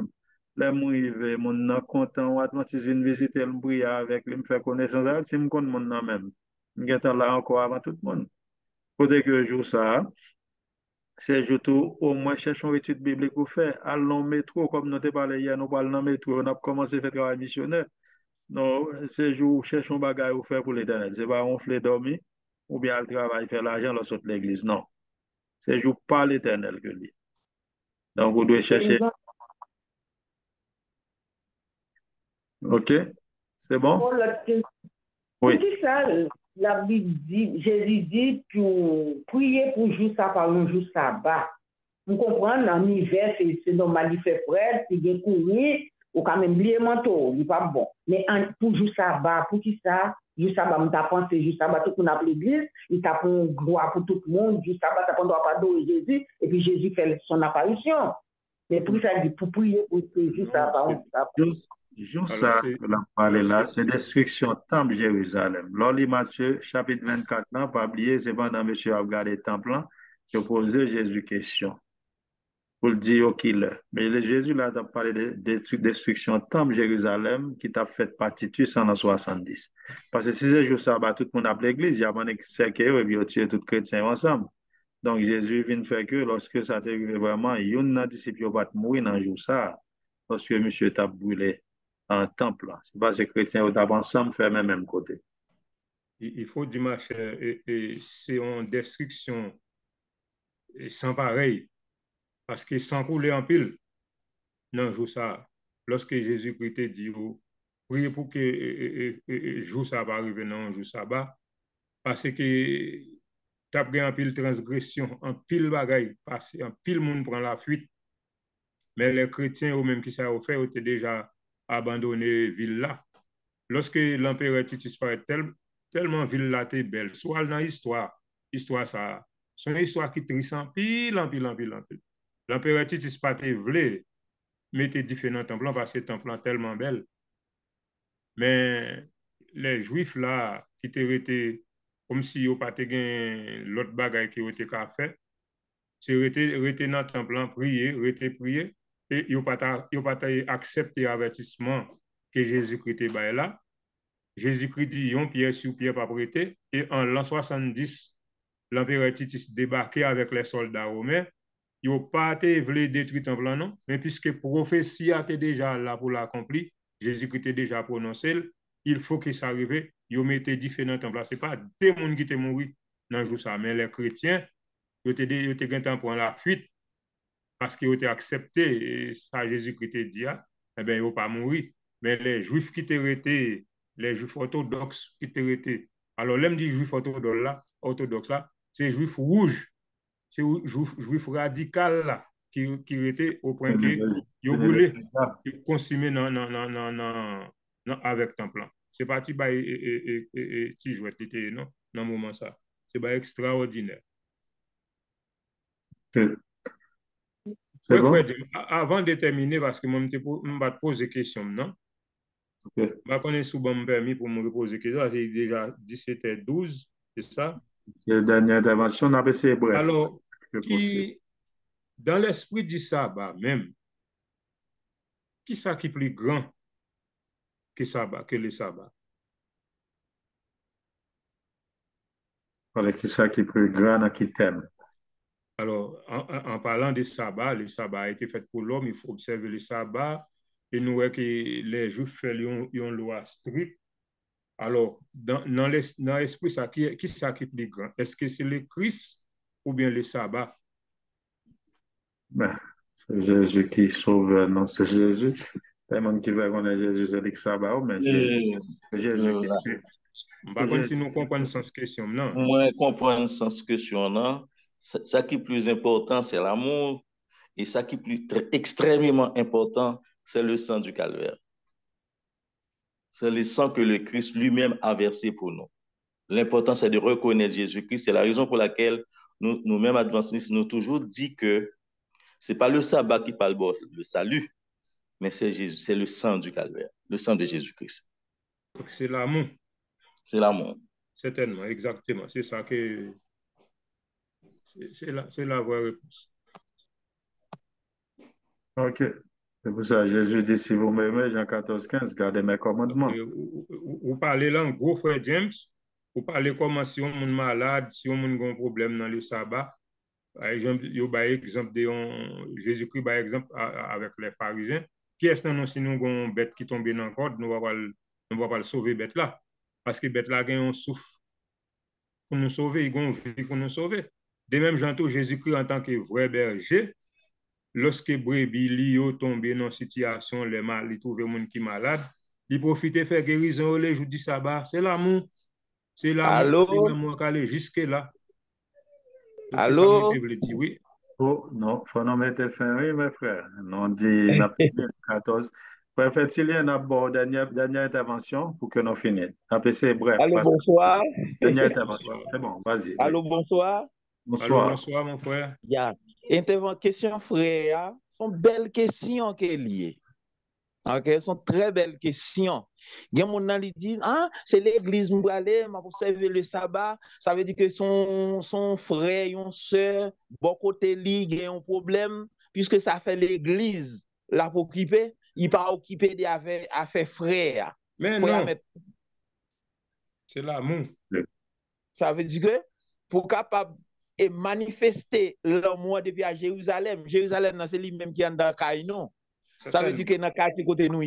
Les gens arrivent, mon nan content, ou Adventiste vient visiter le prier avec lui, me faire connaissance avec, si me connais mon nan même. Je suis là encore avant tout le monde. Côté que je joue ça, c'est surtout au moins chercher une étude biblique pour faire. Allons métro, comme nous t'ai parlé hier, nous parlons dans le métro, on a commencé à faire travail missionnaire. Non, c'est jour chercher un bagage pour faire pour l'éternel. C'est pas on fait dormir, ou bien le travail, faire l'argent, là, sur l'église. Non. C'est jour pas l'éternel que lui. Donc, vous devez chercher. OK? C'est bon? Pour Oui. qui ça, la Bible dit, Jésus dit pour prier pour jour ça par un jour sabbat. Vous comprenez, en hiver, c'est normal, il fait frais, il vient courir, ou quand même oublier manteau, il n'est pas bon. Mais pour jour sabbat, pour qui ça? Jour sabbat, on t'a pensé, jour sabbat, tout le monde a l'église, il t'a pris gloire pour tout le monde, jour sabbat, t'as pas droit pas d'eau Jésus, et puis Jésus fait son apparition. Mais pour ça, il dit, pour prier pour jour sabbat, Juste ça que l'on parle là, c'est destruction temple Jérusalem. Lors de Matthieu, chapitre 24, là, pas oublier, c'est pendant monsieur a regardé le temple là, qui a posé Jésus question. Pour le dire au killer. Mais le Jésus là, a parlé de destruction temple Jérusalem qui t'a fait partie de 170. Parce que si c'est juste ça, bah, tout le monde a l'église, il y a un cercueil et puis il a tué tous les chrétiens ensemble. Donc Jésus vient faire que lorsque ça t'arrive vraiment, il y a un disciple qui va mourir dans le jour ça, lorsque monsieur t'a brûlé en temple. C'est pas ces chrétiens qui ensemble faire même côté. Il faut dire, ma chère, c'est une destruction sans pareil. Parce que sans couler en pile, non, jour ça, lorsque Jésus-Christ dit, priez pour que jour ça va arriver dans un jour sabbat, parce que tu as pris en pile transgression, en pile bagaille, parce qu'en pile monde prend la fuite. Mais les chrétiens, eux-mêmes qui ça fait, ont déjà abandonné ville là. Lorsque l'empereur Titus paraît tellement ville là était belle, soit dans l'histoire ça, c'est une histoire qui triste en pile. L'empereur Titus pas voulu mettre différents temples parce que le temple est tellement belle. Mais les Juifs là, qui étaient comme si ils n'avaient pas l'autre bagaille qui était fait, c'est rester dans le temple, prier, et ils n'ont pas accepté l'avertissement que Jésus-Christ était là. Jésus-Christ dit, yon pierre sur pierre pas prêté, et en l'an 70, l'empereur Titus débarquait avec les soldats romains. Ils n'ont pas voulu détruire le temple, non, mais puisque prophétie était déjà là pour l'accomplir, Jésus-Christ était déjà prononcé, il faut que ça arrive, ils ont mis différents temples. Ce n'est pas des gens qui étaient morts dans le jour ça, mais les chrétiens, ils étaient temps pour la fuite parce qu'ils ont accepté ça Jésus-Christ dit, eh bien, ils n'ont pas mouru. Mais les Juifs qui étaient restés, les Juifs orthodoxes qui étaient restés, alors l'homme dit Juifs orthodoxes là, c'est Juifs rouges, c'est Juifs radical là, qui étaient au point que ils voulaient consommer avec le temple. C'est parti et si je était non dans le moment ça. C'est extraordinaire. C'est bon? Avant de terminer, parce que moi, je vais te poser des questions, non? Je vais connaître souvent mon permis pour me poser des questions. C'est déjà 17h12, c'est ça? C'est la dernière intervention, on a baissé bref. Alors, dans l'esprit du sabbat même, qui ça qui est plus grand que le sabbat? Qui ça qui est plus grand dans qui thème? Alors, en parlant de sabbat, le sabbat a été fait pour l'homme, il faut observer le sabbat, et nous voyons que les Juifs font une loi stricte. Alors, dans l'esprit, qui ça qui est plus grand? Est-ce que c'est le Christ ou bien le sabbat? Ben, c'est Jésus qui sauve, non, c'est Jésus. Les gens qui veulent connaître Jésus, c'est le sabbat, mais c'est Jésus qui fait. Par contre, si nous comprenons cette question, non. Moi, comprendre cette question, non, ça qui est plus important, c'est l'amour. Et ça qui est extrêmement important, c'est le sang du calvaire. C'est le sang que le Christ lui-même a versé pour nous. L'important, c'est de reconnaître Jésus-Christ. C'est la raison pour laquelle nous-mêmes, adventistes, nous toujours dit que ce n'est pas le sabbat qui parle le salut, mais c'est Jésus, c'est le sang du calvaire, le sang de Jésus-Christ. Donc, c'est l'amour. C'est l'amour. Certainement, exactement. C'est ça que... C'est la vraie réponse. OK. C'est pour ça, Jésus dit, si vous m'aimez, Jean 14, 15, gardez mes commandements. Vous parlez là, en gros, frère James, vous parlez comment si on est malade, si on a un problème dans le sabbat. Par exemple, il y a exemple de Jésus-Christ, par exemple, avec les pharisiens. Qui est-ce que si nous avons une bête qui tombe dans le corde, nous ne va pas le sauver, bête là. Parce que bête là, il y a un souffle pour nous sauver, il y a une vie pour nous sauver. De même, j'entends Jésus-Christ en tant que vrai berger. Lorsque brebis li yo tombé dans une situation, il trouve un monde qui est malade, il profite de faire guérison les jours du sabbat. C'est l'amour. C'est l'amour qui allait jusque-là. Allô? C'est ça que je dire, oui. Oh, non, il faut nous mettre fin, oui, mes frères. On dit, 14. Frère Tilien, d'abord, dernière intervention pour que nous finissions. C'est bref. Allô, bonsoir. Dernière intervention. C'est bon, vas-y. Allô, bonsoir. Bonsoir. Allô, bonsoir, mon frère. Yeah. Question, frère, sont belles questions qu'elle liées. Ok, sont très belles questions. Il y a mon qui dit, ah, c'est l'église m'bralé, m'a observé le sabbat, ça veut dire que son frère, son soeur, bon côté li, il y a un problème, puisque ça fait l'église là pour occuper, il pas occupé d'affaires frère. Mais frère, non, c'est l'amour. Ça veut dire que pour capable et manifester l'amour depuis à Jérusalem. Jérusalem, c'est lui-même qui est dans le caille, non? Ça veut dire que dans le quartier côté nous,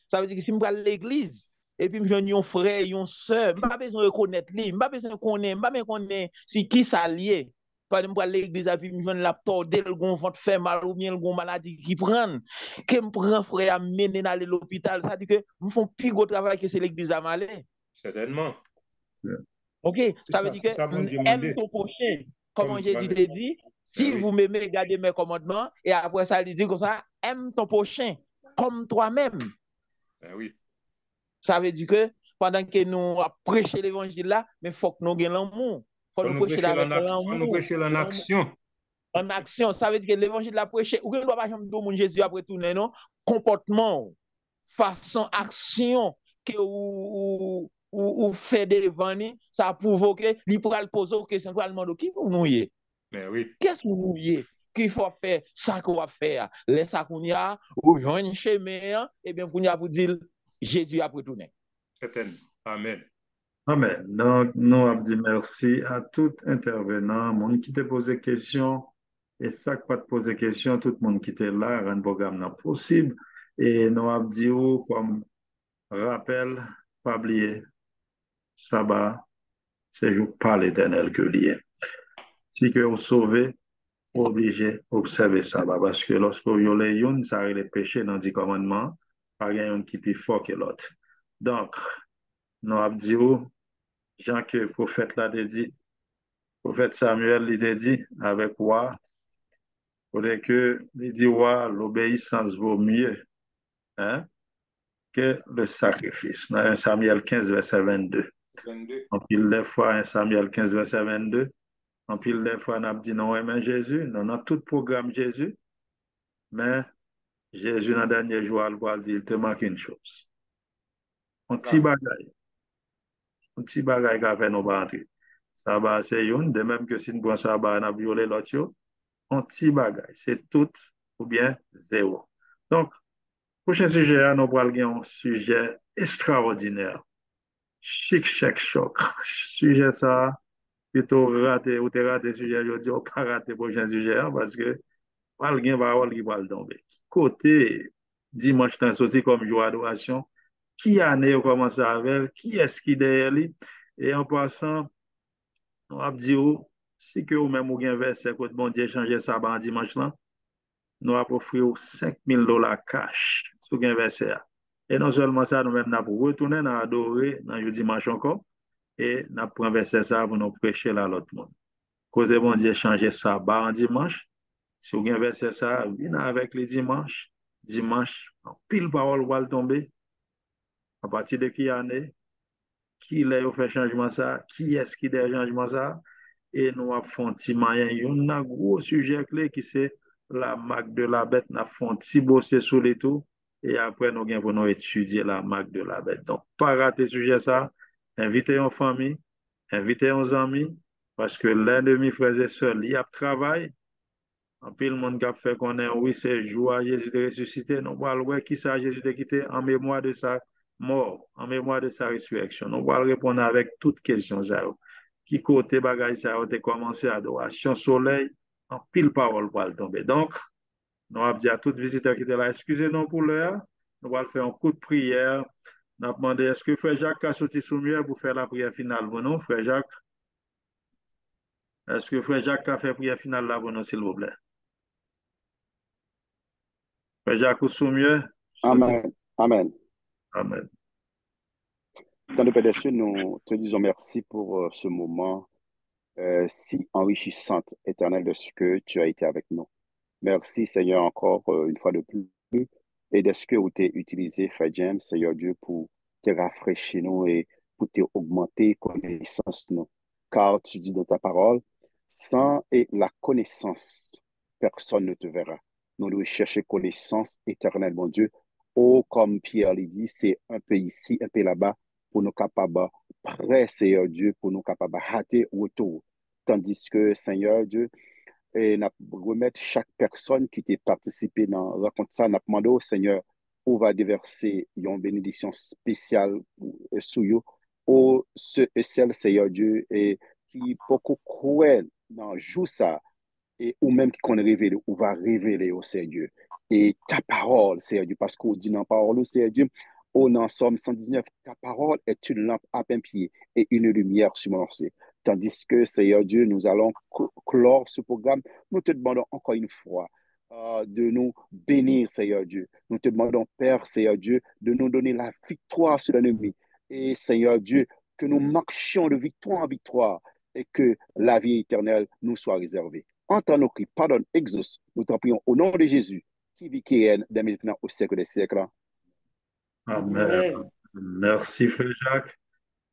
ça veut dire que si je vais à l'église, et puis je un frère, une soeur, je n'ai pas besoin de reconnaître lui, je n'ai pas besoin de connaître si qui s'allie. Pas de à l'église, et puis je vais la torder, le gon ventre fait mal, ou bien le gon maladie qui prend. Que je prends frère à mener dans l'hôpital, ça veut dire que je fais plus gros travail que c'est l'église à m'aller. Certainement. Ok, ça veut dire que aime ton prochain, comme Jésus t'a dit, si vous m'aimez, gardez mes commandements, et après ça, il dit comme ça, aime ton prochain comme toi-même. Oui. Ça veut dire que pendant que nous prêchons l'évangile là, mais il faut que nous ayons l'amour. Il faut nous prêcher avec l'amour. Il faut nous prêcher en action. En action, ça veut dire que l'évangile l'a prêché. Ou ne doit pas jamais dire Jésus après tourner, non? Comportement, façon, action que ou fait devant nous, ça a provoqué, il pourra le poser aux questions, il pourra demander qui vous nous y. Mais oui. Qu'est-ce que vous y? Qu'il faut faire, ça qu'on va faire. Laisse ça qu'on y a, ou joindre chemin, et bien qu'on y a pour dire Jésus a retourné. Certainement. Amen. Amen. Donc, nous avons dit merci à tout intervenant, monde qui t'a posé question, et ça qui pas te poser question, tout le monde qui était là, rend le programme possible. Et nous avons dit, comme rappel, pas oublier, sabbat, c'est jour par l'éternel que lié. Si que vous sauvez, obligé d'observer ça, parce que lorsque vous avez une, ça arrive les péchés dans 10 commandements, pas une qui est plus fort que l'autre. Donc, nous avons dit, Jean que le prophète l'a dit, le prophète Samuel l'a dit, avec roi, pour que, il dit, roi, l'obéissance vaut mieux hein, que le sacrifice. Dans 1 Samuel 15, verset 22. En pile des fois, 1 Samuel 15, verset 22. En pile des fois, on a dit non, mais Jésus, non, dans tout programme Jésus, mais Jésus, dans le dernier jour, il te manque une chose. Un petit bagaille. Un petit bagaille qui a fait nos batteries. Ça va, c'est une, de même que si nous prenons ça, on a violé l'autre. un petit bagage. C'est tout ou bien zéro. Donc, prochain sujet, nous parlons un sujet extraordinaire. Chic, chèque, choc. Sujet ça, plutôt raté, ou t'es raté sujet, je dis, ou pas raté prochain sujet, parce que, pas le parole qui va le tomber. Côté, dimanche, t'as sorti comme jour d'adoration, qui année on commence avec, qui est-ce qui est derrière lui, et en passant, on va dire, si que ou même ou gen verset, que bon Dieu changer ça en dimanche là, nous avons offert $5,000 cash sur gen verset. Et non seulement ça, nous-mêmes, nous avons retourné, nous adorer dans le dimanche encore, et nous avons verset ça pour nous prêcher là l'autre monde. Cause bon Dieu changer ça en dimanche, si vous avez verset ça, venez avec les dimanches, pile parole va tomber, à partir de qui année, qui l'a fait changement ça, qui est-ce qui a changement ça, et nous avons fait un petit moyen, il y a un gros sujet clé qui c'est la marque de la bête, nous avons fait un petit bosser sur les tout, et après nous avons étudier la marque de la bête. Donc, pas rater sujet ça, invitez une famille, invitez uns amis, parce que l'un de mes frères et sœurs, il y a travail, en pile le monde qui a fait qu'on est, oui, c'est joie Jésus de ressusciter. Nous allons voir qui ça Jésus de quitter en mémoire de sa mort, en mémoire de sa résurrection. Nous allons répondre avec toutes questions. Qui côté bagage ça a commencé adoration soleil, en pile parole pour le tomber. Donc, nous allons dire à tous les visiteurs qui étaient là, excusez-nous pour l'heure. Nous allons faire un coup de prière. Nous allons demander, est-ce que Frère Jacques a sorti sous mieux pour faire la prière finale pour nous, Frère Jacques? Est-ce que Frère Jacques a fait la prière finale là pour nous, s'il vous plaît? Frère Jacques, sous mieux? Amen. Amen. Amen. Dans le Père des cieux, nous te disons merci pour ce moment si enrichissant, éternel, de ce que tu as été avec nous. Merci, Seigneur, encore une fois de plus, et de ce que vous t'es utilisé, Frère James, Seigneur Dieu, pour te rafraîchir nous et pour te augmenter connaissance nous. Car tu dis dans ta parole, sans la connaissance, personne ne te verra. Nous devons chercher connaissance éternelle, mon Dieu. Oh, comme Pierre l'a dit, c'est un peu ici, un peu là-bas, pour nous capables, prêt, Seigneur Dieu, pour nous capables de hâter retour. Tandis que, Seigneur Dieu, et nous remettre chaque personne qui t'a participé dans la rencontre ça, nous demandé au Seigneur, où va déverser une bénédiction spéciale sur eux, au ceux et celles, Seigneur Dieu, et qui beaucoup croient dans jour ça, et ou même qui qu'on révèle, ou va révéler au Seigneur Dieu. Et ta parole, Seigneur Dieu, parce qu'on dit dans la parole, au Seigneur Dieu, au dans Somme 119, ta parole est une lampe à plein pied et une lumière sur mon lancé. Tandis que, Seigneur Dieu, nous allons clore ce programme. Nous te demandons encore une fois de nous bénir, Seigneur Dieu. Nous te demandons, Père, Seigneur Dieu, de nous donner la victoire sur l'ennemi. Et, Seigneur Dieu, que nous marchions de victoire en victoire et que la vie éternelle nous soit réservée. Entends nos cris, pardonne, exauce. Nous t'en prions au nom de Jésus, qui vit, qui est dès maintenant au siècle des siècles. Amen. Merci, Frère Jacques.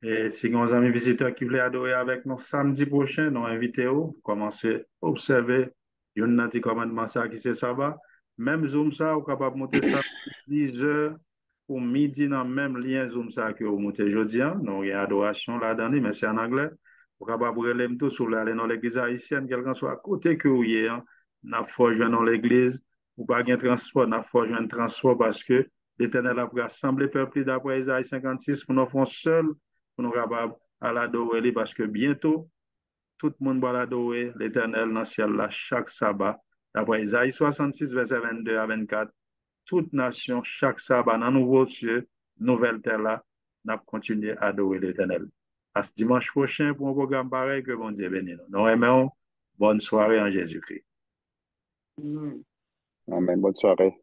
Et si nos amis visiteurs qui voulaient adorer avec nous samedi prochain, nous invitons pour commencer à observer un petit commandement ça qui c'est ça va. Même Zoom ça, vous capable de monter ça 10 heures ou midi dans le même lien Zoom ça que vous montez aujourd'hui. Nous, il y a adoration là-dedans, mais c'est en anglais. Vous capable de relève tout sur aller dans l'église haïtienne, quel que soit à côté que vous y êtes, n'a pas rejoindre dans l'église, ou pas de transport, n'a pas rejoindre transport parce que l'Éternel a rassemblé le peuple d'après Isaïe 56 pour nous faire seul, pour nous capables à l'adorer parce que bientôt, tout le monde va l'adorer, l'Éternel dans le ciel là, chaque sabbat. D'après Isaïe 66, verset 22 à 24, toute nation, chaque sabbat, dans nouveau cieux, nouvelle terre là, n'a continué à adorer l'Éternel. À ce dimanche prochain pour un programme pareil que bon Dieu bénisse nous. Nous aimons. Bonne soirée en Jésus-Christ. Amen. Bonne soirée.